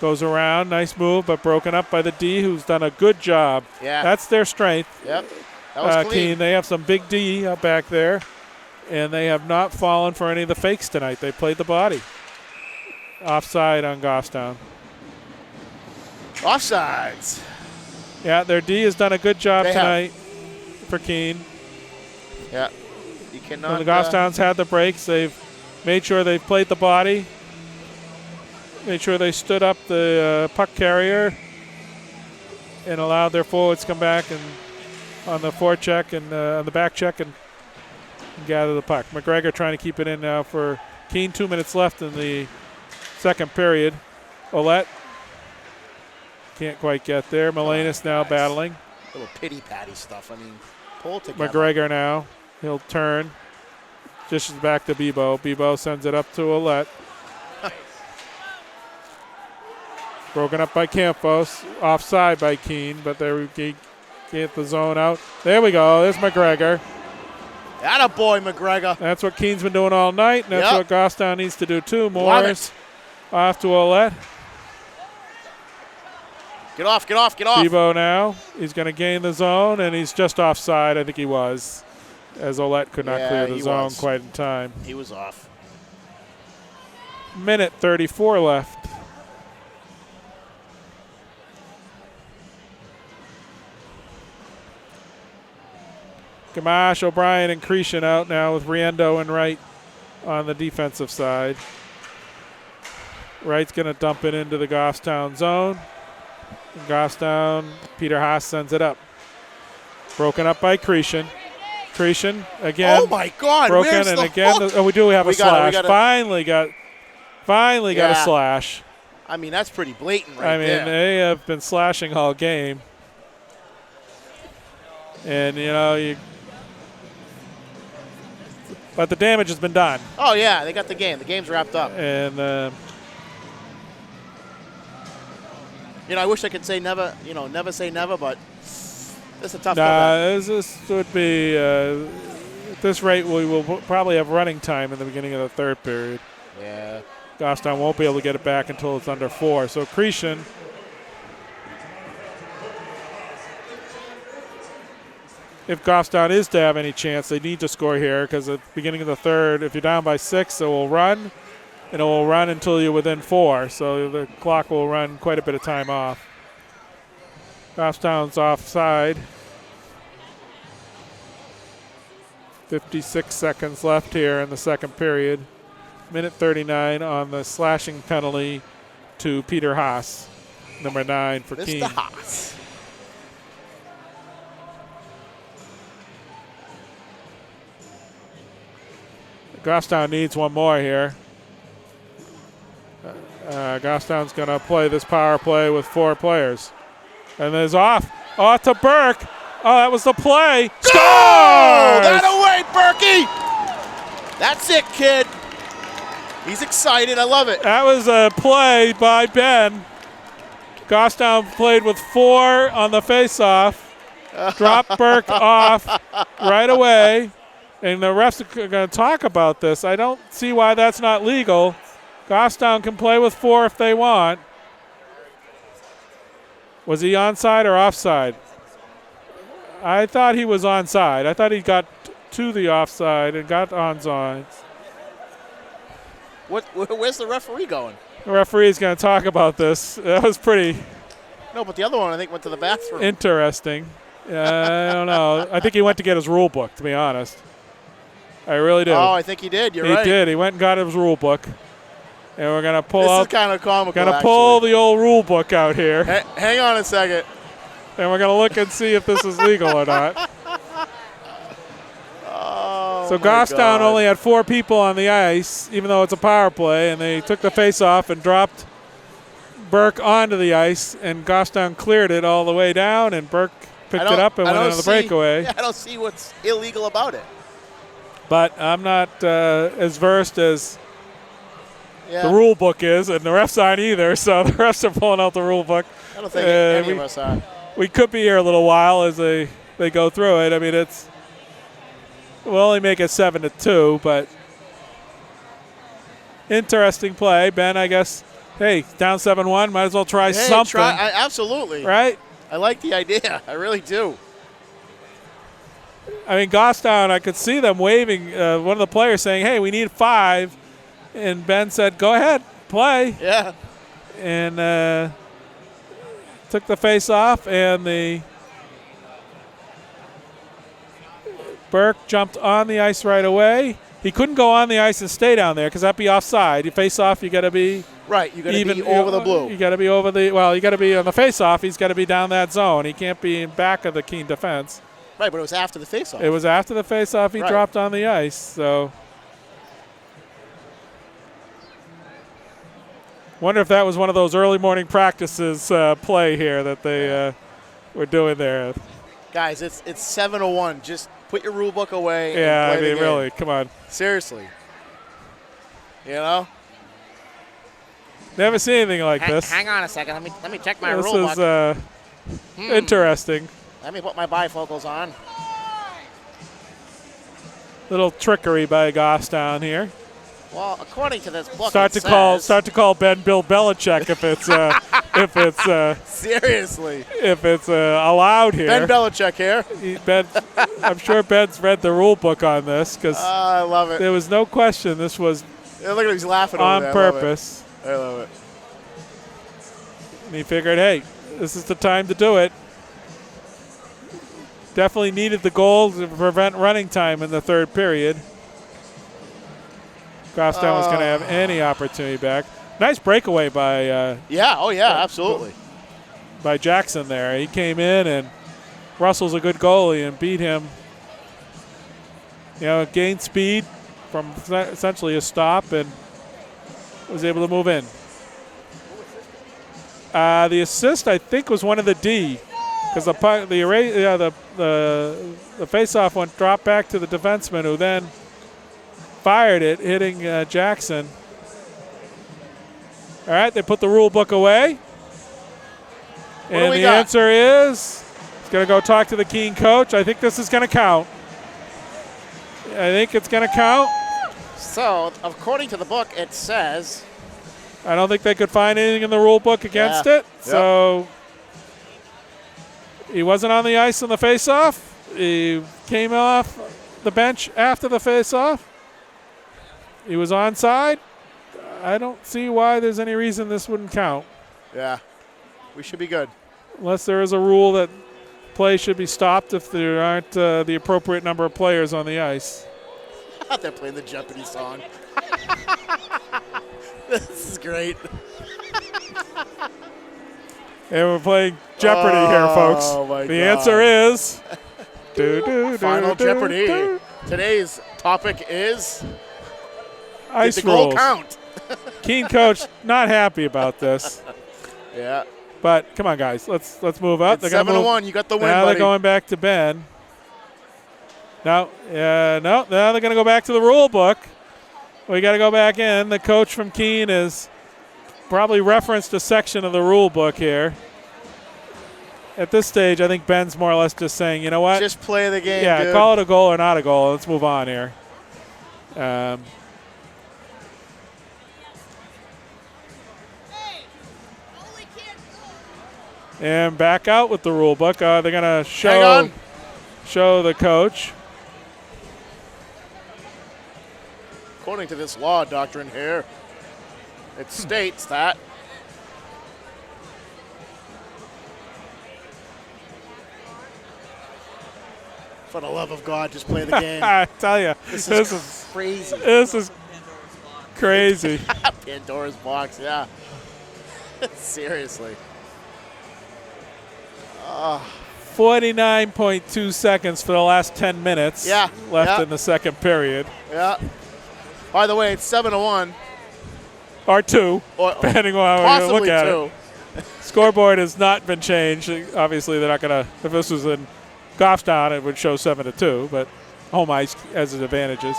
Goes around. Nice move, but broken up by the D, who's done a good job. Yeah. That's their strength. Yep. That was clean. Keene, they have some big D up back there, and they have not fallen for any of the fakes tonight. They played the body. Offside on Goffstown. Offsides. Yeah, their D has done a good job tonight for Keene. Yeah. You cannot. When the Goffstowns had the breaks, they've made sure they've played the body, made sure they stood up the puck carrier, and allowed their forwards to come back and on the forecheck and on the back check and gather the puck. McGregor trying to keep it in now for Keene. 2 minutes left in the second period. Ouellette can't quite get there. Melenis now battling. Little pity-patty stuff. I mean, pull together. McGregor now. He'll turn. Dishes back to Bebo. Bebo sends it up to Ouellette. Broken up by Campos. Offside by Keene, but they get the zone out. There we go. There's McGregor. Attaboy, McGregor. That's what Keene's been doing all night, and that's what Goffstown needs to do too. Morris off to Ouellette. Get off. Bebo now. He's going to gain the zone, and he's just offside. I think he was, as Ouellette could not clear the zone quite in time. He was off. Minute 34 left. Gamache, O'Brien, and Cretion out now with Riendo and Wright on the defensive side. Wright's going to dump it into the Goffstown zone. And Goffstown, Peter Haas sends it up. Broken up by Cretion. Cretion again. Oh my God! Broken where's and the again. hook? We have a slash. Finally got a slash. I mean, that's pretty blatant right there. They have been slashing all game. And but the damage has been done. Oh yeah, they got the game. The game's wrapped up. And I wish I could say never. Never say never, but it's a tough. This would be at this rate we will probably have running time in the beginning of the third period. Yeah. Goffstown won't be able to get it back until it's under 4. So Cretion. If Goffstown is to have any chance, they need to score here because at the beginning of the third, if you're down by 6, it will run, and it will run until you're within 4. So the clock will run quite a bit of time off. Goffstown's offside. 56 seconds left here in the second period. Minute 39 on the slashing penalty to Peter Haas, number 9 for Keene. Mr. Haas. Goffstown needs one more here. Goffstown's going to play this power play with 4 players. And there's off. Off to Burke. Oh, that was the play. Scores! That away, Berkey! That's it, kid. He's excited. I love it. That was a play by Ben. Gostown played with 4 on the face-off. Dropped Burke off right away. And the refs are going to talk about this. I don't see why that's not legal. Gostown can play with 4 if they want. Was he onside or offside? I thought he was onside. I thought he got to the offside and got onside. Where's the referee going? The referee's going to talk about this. That was pretty No, but the other one I think went to the bathroom. interesting. I don't know. I think he went to get his rule book, to be honest. I really do. Oh, I think he did. You're right. He did. He went and got his rule book. And we're going to pull out. This is kind of comical, Going to pull the old rule book out here. Hang on a second. And we're going to look and see if this is legal or not. So Gostown only had 4 people on the ice, even though it's a power play, and they took the face off and dropped Burke onto the ice, and Gostown cleared it all the way down, and Burke picked it up and went on the breakaway. Yeah, I don't see what's illegal about it. But I'm not as versed as the rule book is, and the refs aren't either, so the refs are pulling out the rule book. I don't think any of us are. We could be here a little while as they go through it. I mean, we'll only make it 7-2, but interesting play. Ben, I guess, hey, down 7-1, might as well try something. Absolutely. Right? I like the idea. I really do. I mean, Gostown, I could see them waving, one of the players saying, hey, we need 5. And Ben said, go ahead, play. Yeah. And took the face off, and the Burke jumped on the ice right away. He couldn't go on the ice and stay down there because that'd be offside. You face off, you got to be right. You got to be over the blue. You got to be over the. Well, you got to be on the face off. He's got to be down that zone. He can't be in back of the Keene defense. Right, but it was after the face off. It was after the face off. He dropped on the ice. So, wonder if that was one of those early morning practices play here that they were doing there. Guys, it's 7-1. Just put your rule book away. Yeah, and play I mean, the game. really, come on. Seriously. You know? Never seen anything like this. Hang on a second. Let me check my rule book. This is interesting. Let me put my bifocals on. Little trickery by Gostown here. Well, according to this book, start to call Ben Bill Belichick if it's seriously if it's allowed here. Ben Belichick here. I'm sure Ben's read the rule book on this because I love it. There was no question this was look at him, he's laughing on over purpose. I love it. And he figured, hey, this is the time to do it. Definitely needed the goal to prevent running time in the third period. Gostown was going to have any opportunity back. Nice breakaway by absolutely. By Jackson there. He came in, and Russell's a good goalie and beat him. Gained speed from essentially a stop and was able to move in. The assist, I think, was one of the D, because the faceoff went dropped back to the defenseman, who then fired it, hitting Jackson. All right, they put the rule book away. And the answer is, he's going to go talk to the Keene coach. I think this is going to count. I think it's going to count. So, according to the book, it says... I don't think they could find anything in the rule book against it. So, he wasn't on the ice in the face-off. He came off the bench after the face-off. He was onside. I don't see why there's any reason this wouldn't count. Yeah, we should be good. Unless there is a rule that play should be stopped if there aren't the appropriate number of players on the ice. They're playing the Jeopardy song. This is great. And we're playing Jeopardy here, folks. Oh, my God. The answer is... Final Jeopardy. Today's topic is... ice did the rules. goal count? Keene coach not happy about this. Yeah. But come on, guys, let's move up. It's 7-1. You got the win, now buddy. They're going back to Ben. Now they're going to go back to the rule book. We got to go back in. The coach from Keene is probably referenced a section of the rule book here. At this stage, I think Ben's more or less just saying, you know what? Just play the game, Yeah, dude. call it a goal or not a goal. Let's move on here. And back out with the rule book. They're going to show the coach. According to this law doctrine here, it states that. For the love of God, just play the game. I tell you, This is crazy. This is crazy. Pandora's box, yeah. Seriously. 49.2 seconds for the last 10 minutes left in the second period. Yeah. By the way, it's 7-1. Or 2, depending on how you look at it. Scoreboard has not been changed. Obviously, they're not going to, if this was in Goffstown, it would show 7-2, but home ice has its advantages.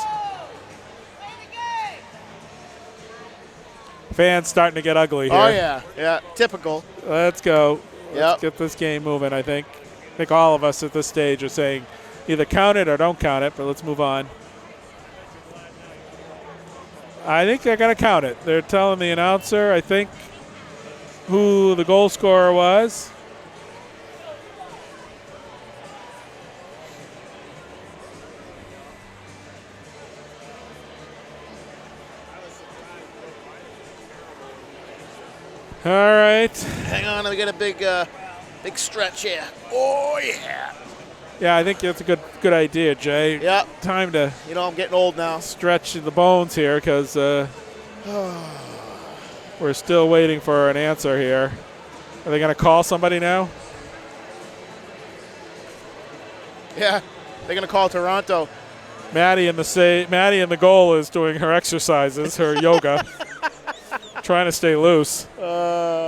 Fans starting to get ugly here. Oh, yeah, typical. Let's go. Let's get this game moving, I think. I think all of us at this stage are saying either count it or don't count it, but let's move on. I think they're going to count it. They're telling the announcer, I think, who the goal scorer was. All right. Hang on, we got a big stretch here. Oh, yeah. Yeah, I think that's a good idea, Jay. Yeah. Time to. You know, I'm getting old now. Stretch the bones here because we're still waiting for an answer here. Are they going to call somebody now? Yeah, they're going to call Toronto. Maddie in the goal is doing her exercises, her yoga, trying to stay loose.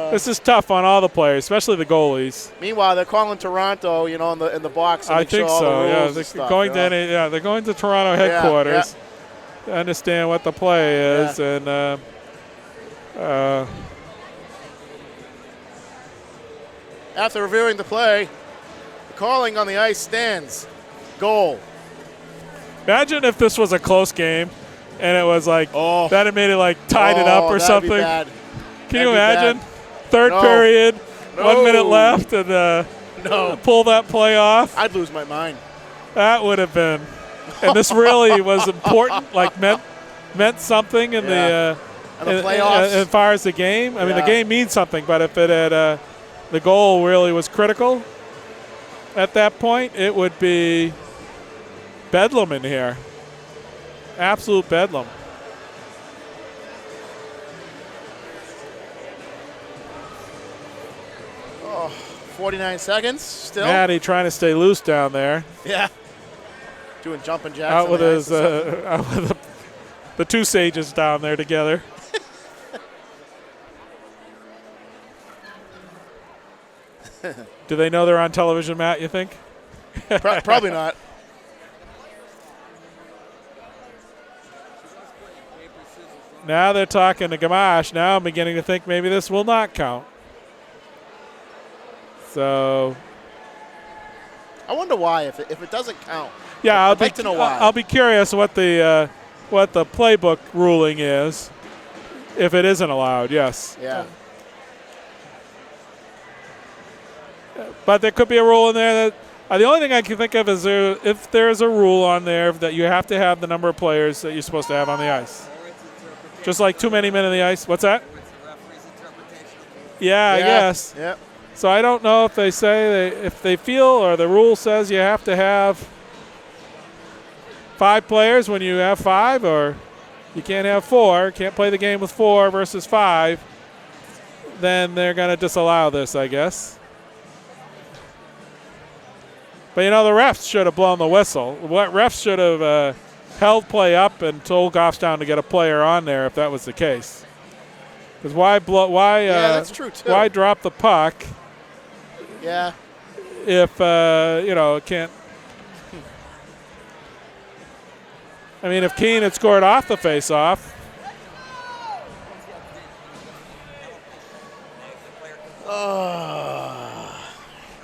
This is tough on all the players, especially the goalies. Meanwhile, they're calling Toronto, you know, in the box. I think so. Yeah, they're going to Toronto headquarters to understand what the play is, and after reviewing the play, the calling on the ice stands. Goal. Imagine if this was a close game, and it was like that had made it like tied it up or something. Can you imagine? Third period, 1 minute left, and pull that play off. I'd lose my mind. That would have been, and this really was important. Like meant something in the playoffs. As far as the game, I mean the game means something. But if it had the goal really was critical at that point, it would be bedlam in here. Absolute bedlam. Oh, 49 seconds still. Maddie trying to stay loose down there. Yeah. Doing jumping jacks. Out with the two sages down there together. Do they know they're on television, Matt, you think? Probably not. Now they're talking to Gamache. Now I'm beginning to think maybe this will not count. So I wonder why if it doesn't count. Yeah, I'd like to know why. I'll be curious what the playbook ruling is if it isn't allowed. Yes. Yeah. But there could be a rule in there that the only thing I can think of is if there's a rule on there that you have to have the number of players that you're supposed to have on the ice. Just like too many men on the ice. What's that? Yeah, I guess. Yeah. So I don't know if they say if they feel or the rule says you have to have 5 players when you have 5, or you can't have 4, can't play the game with 4 versus 5, then they're going to disallow this, I guess. But, you know, the refs should have blown the whistle. What refs should have held play up and told Goffstown to get a player on there if that was the case. Because why that's true too. Why drop the puck? Yeah. If it can't. I mean, if Keene had scored off the face-off,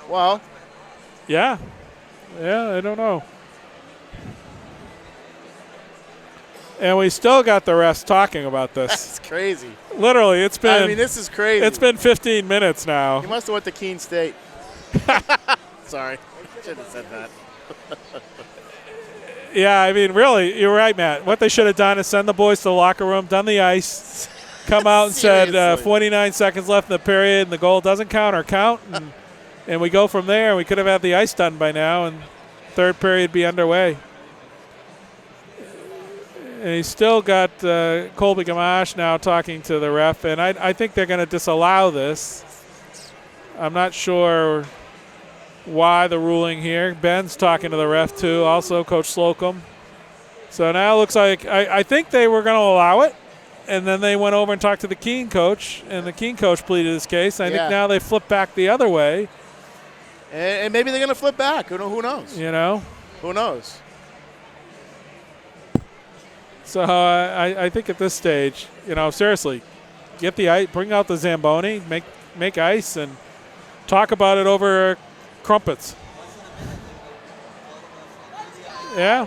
Well. Yeah. Yeah, I don't know. And we still got the refs talking about this. That's crazy. Literally, it's been. I mean, this is crazy. It's been 15 minutes now. You must have went to Keene State. Sorry. Shouldn't have said that. Yeah, I mean, really, you're right, Matt. What they should have done is send the boys to the locker room, done the ice, come out and said 49 seconds left in the period, and the goal doesn't count or count, and we go from there. We could have had the ice done by now, and third period be underway. And he's still got Colby Gamache now talking to the ref, and I think they're going to disallow this. I'm not sure why the ruling here. Ben's talking to the ref too, also Coach Slocum. So now it looks like I think they were going to allow it, and then they went over and talked to the Keene coach, and the Keene coach pleaded his case. I think now they flip back the other way. And maybe they're going to flip back. Who knows? You know? Who knows? So I think at this stage, seriously, get the ice, bring out the Zamboni, make ice, and talk about it over crumpets. Yeah.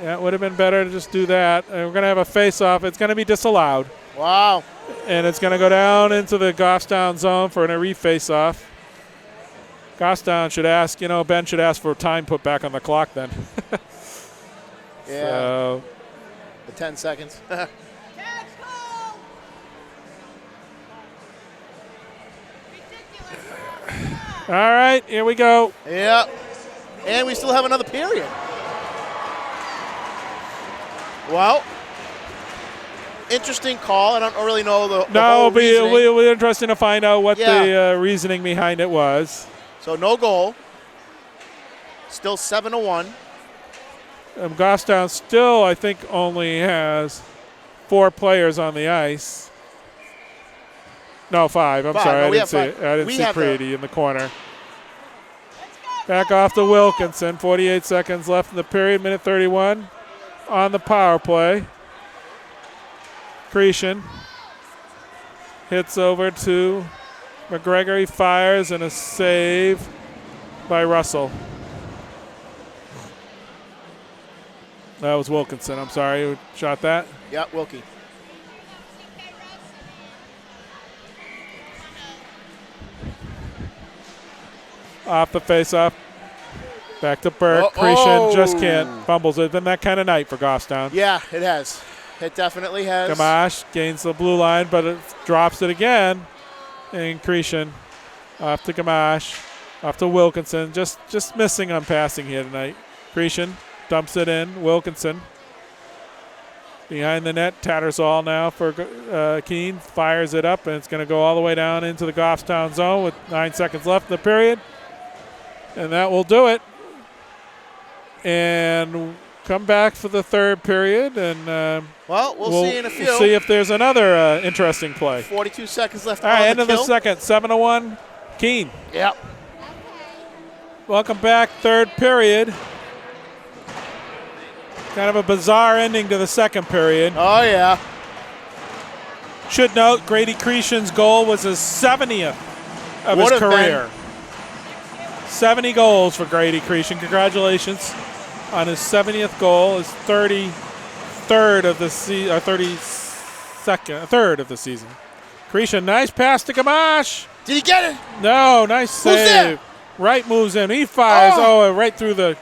Yeah, it would have been better to just do that. And we're going to have a face-off. It's going to be disallowed. Wow. And it's going to go down into the Goffstown zone for a face-off. Goffstown should ask, Ben should ask for time put back on the clock then. Yeah. So, the 10 seconds. all right, here we go. Yeah. And we still have another period. Well, interesting call. I don't really know the whole reasoning. It'll be interesting to find out what the reasoning behind it was. So no goal. Still 7-1. Goffstown still, I think, only has 4 players on the ice. No, 5. I'm sorry. No, I didn't see it. I didn't see Preety in the corner. Back off to Wilkinson. 48 seconds left in the period. Minute 31 on the power play. Cretion hits over to McGregor. He fires, and a save by Russell. That was Wilkinson. I'm sorry. Who shot that? Yeah, Wilkie. Off the face-off. Back to Burke. Cretion just can't. Fumbles. It's been that kind of night for Goffstown. Yeah, it has. It definitely has. Gamache gains the blue line, but it drops it again. And Cretion off to Gamache. Off to Wilkinson. Just missing on passing here tonight. Cretion dumps it in. Wilkinson behind the net. Tattersall now for Keene. Fires it up, and it's going to go all the way down into the Goffstown zone with 9 seconds left in the period. And that will do it. And come back for the third period, and we'll see in a few. We'll see if there's another interesting play. 42 seconds left. All right, end of the second. 7-1, Keene. Yep. Welcome back, third period. Kind of a bizarre ending to the second period. Oh, yeah. Should note, Grady Cretion's goal was his 70th of his career. 70 goals for Grady Cretion. Congratulations on his 70th goal, his 33rd of the season, or 32nd, third of the season. Cretion, nice pass to Gamache. Did he get it? No, nice save. Wright moves in. He fires. Right through the.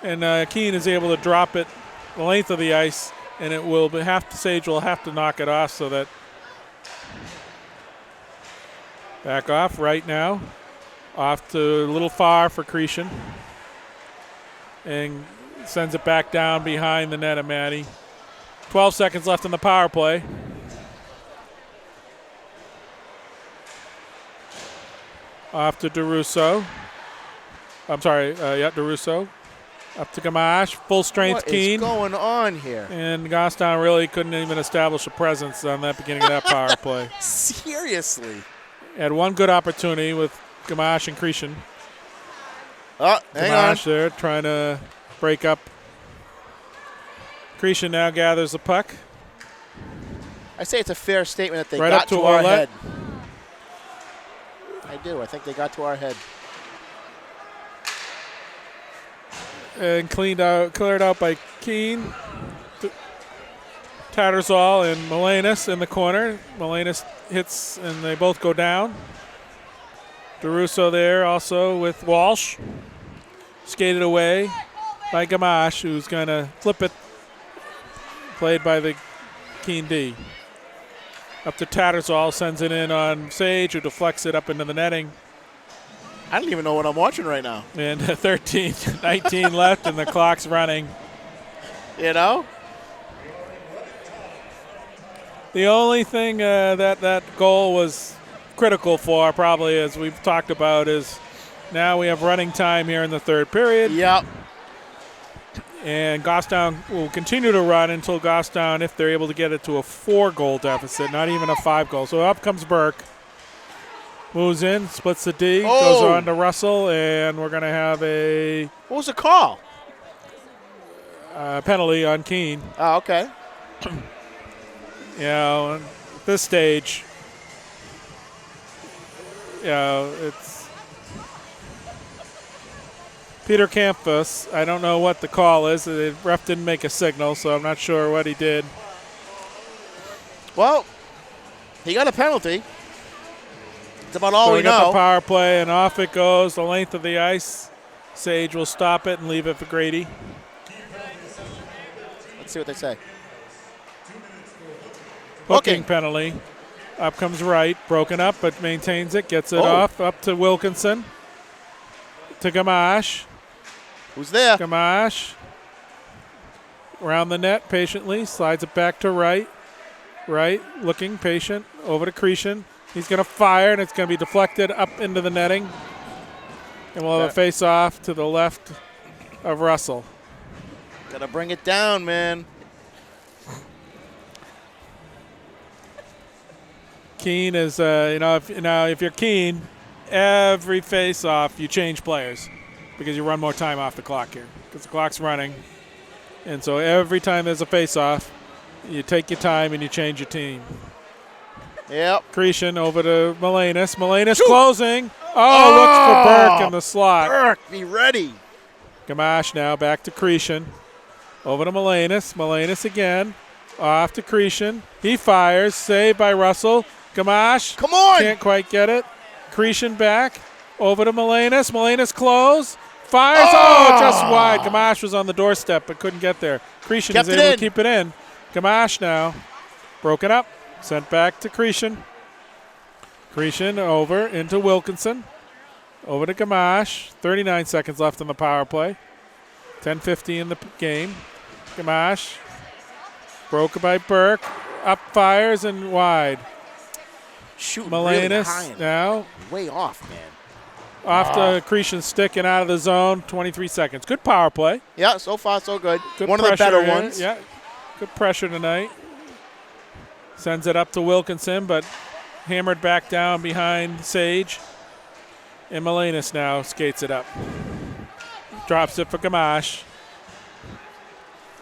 And Keene is able to drop it the length of the ice, and it will Sage will have to knock it off so that. Back off right now. Off to a little far for Cretion. And sends it back down behind the net of Maddie. 12 seconds left in the power play. Off to DeRusso. I'm sorry, DeRusso. Up to Gamache. Full strength Keene. What is going on here? And Goffstown really couldn't even establish a presence on that beginning of that power play. Seriously. Had one good opportunity with Gamache and Cretion. Hang Gamache on. there trying to break up. Cretion now gathers the puck. I say it's a fair statement that they right got up to our head. I do. I think they got to our head. And cleared out by Keene. Tattersall and Melanis in the corner. Melanis hits and they both go down. DeRusso there also with Walsh. Skated away by Gamache, who's going to flip it. Played by the Keene D. Up to Tattersall, sends it in on Sage, who deflects it up into the netting. I don't even know what I'm watching right now. And 19 left, and the clock's running. You know? The only thing that goal was critical for, probably, as we've talked about, is now we have running time here in the third period. Yep. And Goffstown will continue to run until Goffstown, if they're able to get it to a 4-goal deficit, not even a 5-goal. So up comes Burke. Moves in, splits the D, goes on to Russell, and we're going to have a... What was the call? Penalty on Keene. Oh, okay. You know, at this stage, you know, it's Peter Campus. I don't know what the call is. The ref didn't make a signal, so I'm not sure what he did. Well, he got a penalty. That's about all we got know. The power play, and off it goes the length of the ice. Sage will stop it and leave it for Grady. Let's see what they say. Hooking penalty. Up comes Wright. Broken up, but maintains it. Gets it off. Up to Wilkinson. To Gamache. Who's there? Gamache. Around the net patiently. Slides it back to Wright. Wright looking patient. Over to Cretion. He's going to fire, and it's going to be deflected up into the netting. And we'll have a face-off to the left of Russell. Got to bring it down, man. Keene is, if you're Keene, every face-off you change players because you run more time off the clock here because the clock's running. And so every time there's a face-off, you take your time and you change your team. Yep. Cretion over to Melanis. Melanis closing. Looks for Burke in the slot. Burke, be ready. Gamache now back to Cretion. Over to Melanis. Melanis again. Off to Cretion. He fires. Saved by Russell. Gamache. Come on. Can't quite get it. Cretion back. Over to Melanis. Melanis close. Fires. Just wide. Gamache was on the doorstep but couldn't get there. Cretion is able to keep it in. Gamache now. Broken up. Sent back to Cretion. Cretion over into Wilkinson. Over to Gamache. 39 seconds left in the power play. 10:50 in the game. Gamache. Broke by Burke. Up fires and wide. Shooting Melanis really high now. Way off, man. Off to Cretion stick and out of the zone. 23 seconds. Good power play. Yeah, so far so good. Good One of the better here. ones. Yeah. Good pressure tonight. Sends it up to Wilkinson, but hammered back down behind Sage. And Melanis now skates it up. Drops it for Gamache.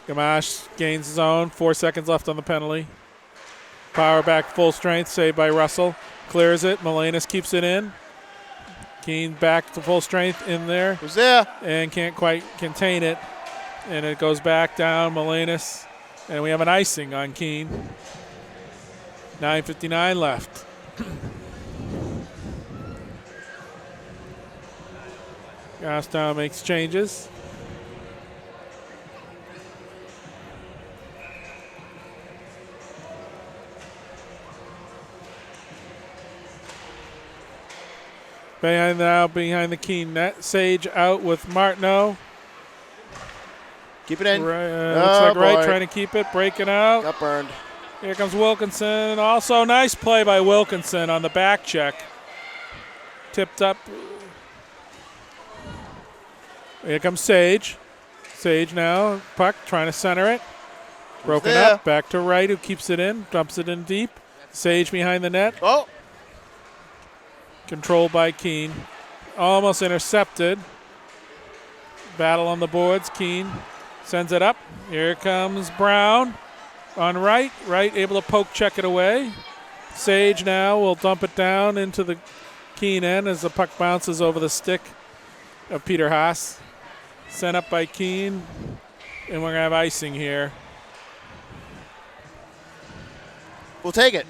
Gamache gains his own. 4 seconds left on the penalty. Power back full strength, saved by Russell. Clears it. Melanis keeps it in. Keene back to full strength in there. Who's there? And can't quite contain it. And it goes back down. Melanis. And we have an icing on Keene. 9:59 left. Goffstown makes changes. Behind the Keene net. Sage out with Martineau. Keep it in. Looks like Wright trying to keep it. Breaking out. Got burned. Here comes Wilkinson. Also, nice play by Wilkinson on the back check. Tipped up. Here comes Sage. Sage now. Puck trying to center it. Broken up. Back to Wright, who keeps it in. Dumps it in deep. Sage behind the net. Oh. Controlled by Keene. Almost intercepted. Battle on the boards. Keene sends it up. Here comes Brown. On Wright. Wright able to poke check it away. Sage now will dump it down into the Keene in as the puck bounces over the stick of Peter Haas. Sent up by Keene, and we're going to have icing here. We'll take it.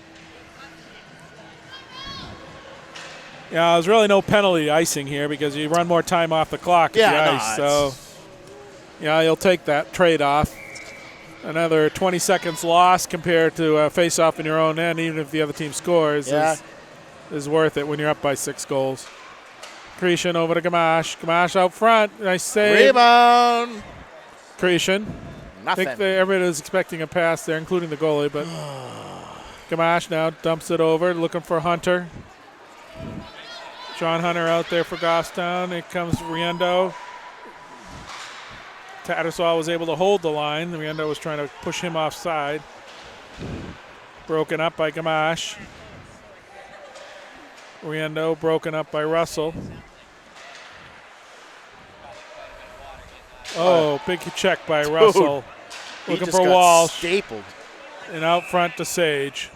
Yeah, there's really no penalty icing here because you run more time off the clock at the ice. So, yeah, you'll take that trade-off. Another 20 seconds lost compared to a face-off in your own end, even if the other team scores, is worth it when you're up by 6 goals. Cretion over to Gamache. Gamache out front. Nice save. Rebound. Cretion. Nothing. I think everybody was expecting a pass there, including the goalie, but Gamache now dumps it over, looking for Hunter. John Hunter out there for Goffstown. Here comes Riendo. Tattersall was able to hold the line. Riendo was trying to push him offside. Broken up by Gamache. Riendo broken up by Russell. Oh, big check by Russell. Looking for Walsh. Stapled. And out front to Sage.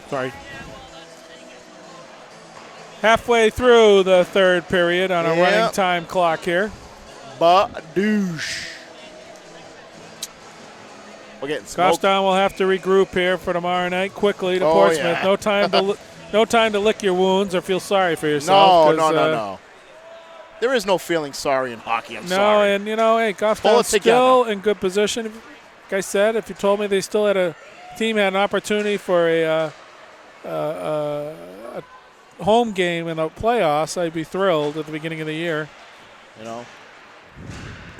Sorry. Halfway through the third period on a running time clock here. Badoosh. We're getting smoked. Goffstown will have to regroup here for tomorrow night quickly to Portsmouth. Yeah. No time to lick your wounds or feel sorry for yourself. No. There is no feeling sorry in hockey. I'm sorry. No, and hey, Goffstown's still in good position. Like I said, if you told me they still had a team had an opportunity for a home game in the playoffs, I'd be thrilled at the beginning of the year.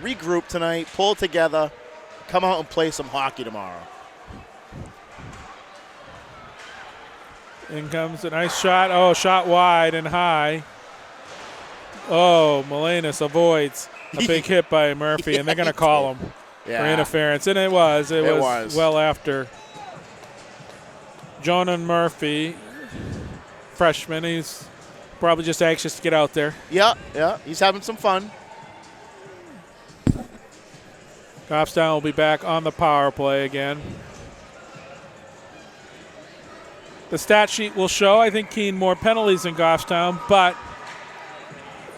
Regroup tonight, pull it together, come out and play some hockey tomorrow. In comes a nice shot. Oh, shot wide and high. Oh, Melenis avoids a big hit by Murphy, and they're going to call him for interference. And it was well after. Jonan Murphy, freshman, he's probably just anxious to get out there. Yeah, he's having some fun. Goffstown will be back on the power play again. The stat sheet will show, I think, Keene more penalties than Goffstown, but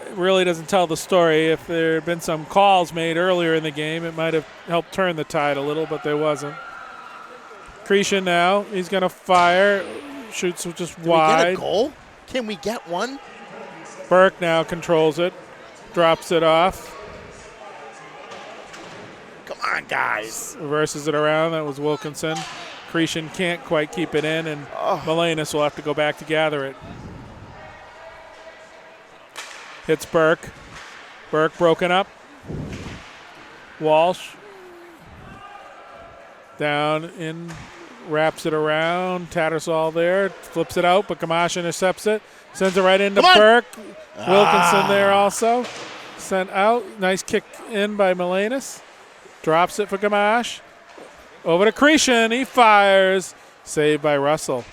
it really doesn't tell the story. If there had been some calls made earlier in the game, it might have helped turn the tide a little, but there wasn't. Cretion now, he's going to fire, shoots just wide. Can we get a goal? Can we get one? Burke now controls it, drops it off. Come on, guys. Reverses it around. That was Wilkinson. Cretion can't quite keep it in, and Melenis will have to go back to gather it. Hits Burke. Burke broken up. Walsh. Down in, wraps it around. Tattersall there. Flips it out, but Gamache intercepts it. Sends it right into Burke. Wilkinson there also. Sent out. Nice kick in by Melenis. Drops it for Gamache. Over to Cretion. He fires. Saved by Russell.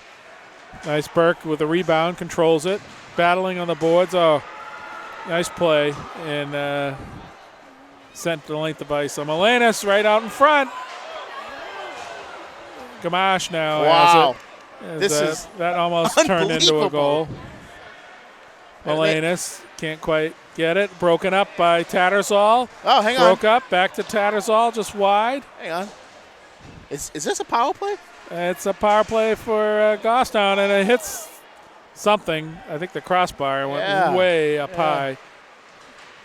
Nice Burke with a rebound. Controls it. Battling on the boards. Oh, nice play. And sent the length of ice. So Melenis right out in front. Gamache now wow. has it. That almost turned into a goal. Melenis can't quite get it. Broken up by Tattersall. Oh, hang on. Broke up. Back to Tattersall, just wide. Hang on. Is this a power play? It's a power play for Goffstown, and it hits something. I think the crossbar went way up high.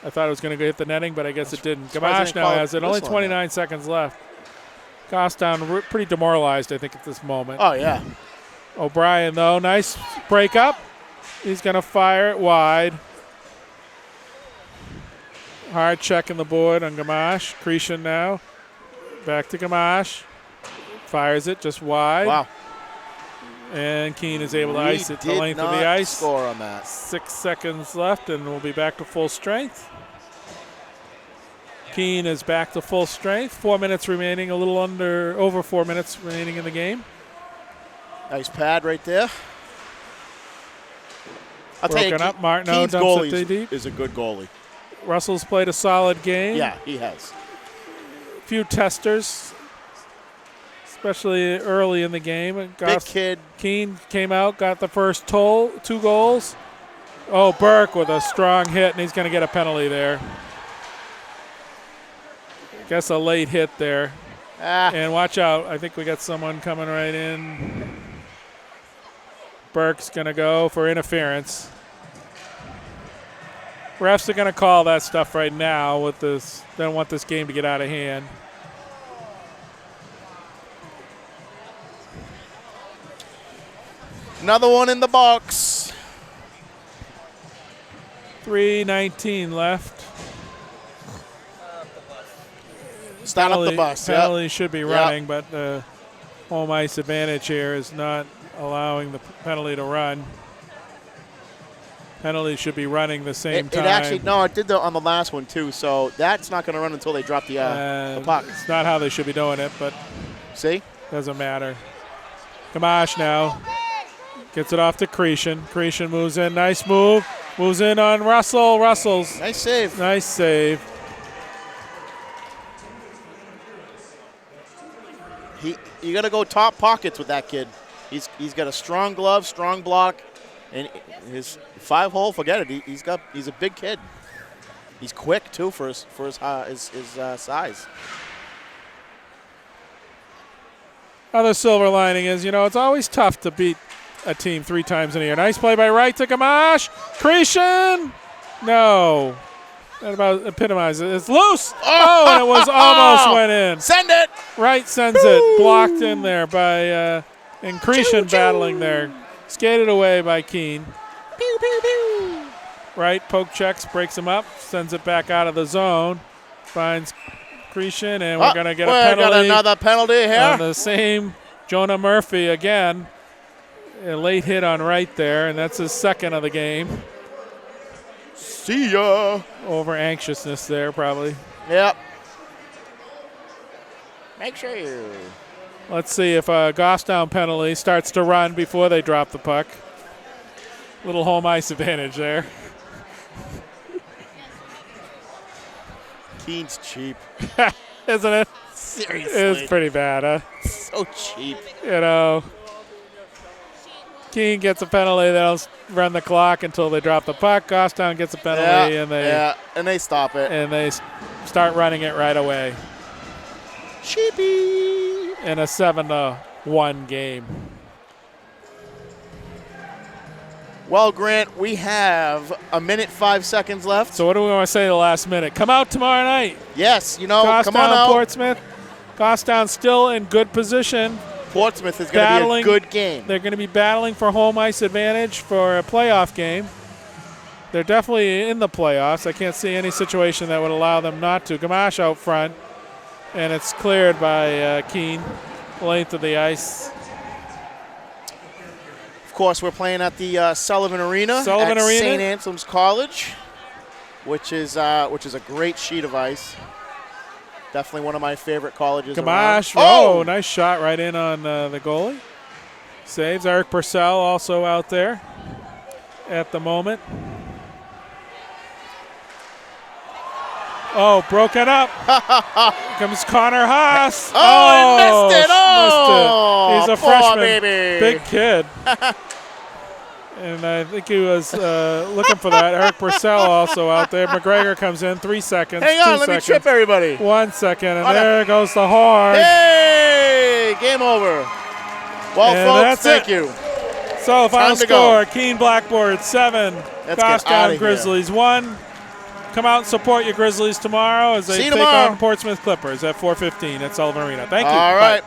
I thought it was going to hit the netting, but I guess it didn't. Gamache now has it. Only 29 seconds left. Goffstown pretty demoralized, I think, at this moment. Oh, yeah. O'Brien, though, nice break up. He's going to fire it wide. Hard check in the board on Gamache. Cretion now. Back to Gamache. Fires it just wide. Wow. And Keene is able to ice it to the length of the ice. Score on that. 6 seconds left, and we'll be back to full strength. Keene is back to full strength. 4 minutes remaining, over 4 minutes remaining in the game. Nice pad right there. I'll tell you, up. Martineau Keene's dumps goalie it deep. is a good goalie. Russell's played a solid game. Yeah, he has. A few testers. especially early in the game. Big kid. Keene came out, got the first 2 goals. Oh, Burke with a strong hit, and he's going to get a penalty there. Guess a late hit there. And watch out. I think we got someone coming right in. Burke's going to go for interference. Refs are going to call that stuff right now with this. They don't want this game to get out of hand. Another one in the box. 3:19 left. Start up the bus. Penalty should be running, but the home ice advantage here is not allowing the penalty to run. Penalty should be running the same time. It actually, no, it did on the last one too, so that's not going to run until they drop the puck. It's not how they should be doing it, but see? Doesn't matter. Gamache now gets it off to Cretion. Cretion moves in. Nice move. Moves in on Russell. Russell's. Nice save. Nice save. You got to go top pockets with that kid. He's got a strong glove, strong block, and his 5-hole. Forget it. He's a big kid. He's quick too for his size. Other silver lining is, it's always tough to beat a team 3 times in a year. Nice play by Wright to Gamache. Cretion. No. That about epitomizes it. It's loose. Oh, and it was almost went in. Send it. Wright sends it. Blocked in there by and Cretion battling there. Skated away by Keene. Pew, pew, pew. Wright poke checks, breaks him up, sends it back out of the zone. Finds Cretion, and we're going to get a penalty. Got another penalty here. On the same Jonah Murphy again. A late hit on Wright there, and that's his second of the game. See ya. Over anxiousness there, probably. Yep. Make sure you. Let's see if a Goffstown penalty starts to run before they drop the puck. Little home ice advantage there. Keene's cheap. Isn't it? Seriously. It's pretty bad, huh? So cheap. Keene gets a penalty. They'll run the clock until they drop the puck. Goffstown gets a penalty, and they stop it. And they start running it right away. Cheapy. In a 7-1 game. Well, Grant, we have 1:05 left. So what do we want to say the last minute? Come out tomorrow night. Yes, come on out. Portsmouth. Goffstown still in good position. Portsmouth is going to be a good game. They're going to be battling for home ice advantage for a playoff game. They're definitely in the playoffs. I can't see any situation that would allow them not to. Gamache out front, and it's cleared by Keene, length of the ice. Of course, we're playing at the Sullivan Arena at St. Anselm's College, which is a great sheet of ice. Definitely one of my favorite colleges Gamache, around. Nice shot right in on the goalie. Saves. Eric Purcell also out there at the moment. Oh, broken up. Comes Connor Haas. Oh, he missed it. Oh, missed it. He's a freshman. Baby. Big kid. And I think he was looking for that. Eric Purcell also out there. McGregor comes in. 3 seconds. Hang on, let me trip everybody. 1 second, and there goes the horn. Hey, game over. Well, folks, thank you. So, final score, Keene Blackboard 7, Goffstown Grizzlies 1. Come out and support your Grizzlies tomorrow as they take on Portsmouth Clippers at 4:15 at Sullivan Arena. Thank you. All right. Bye.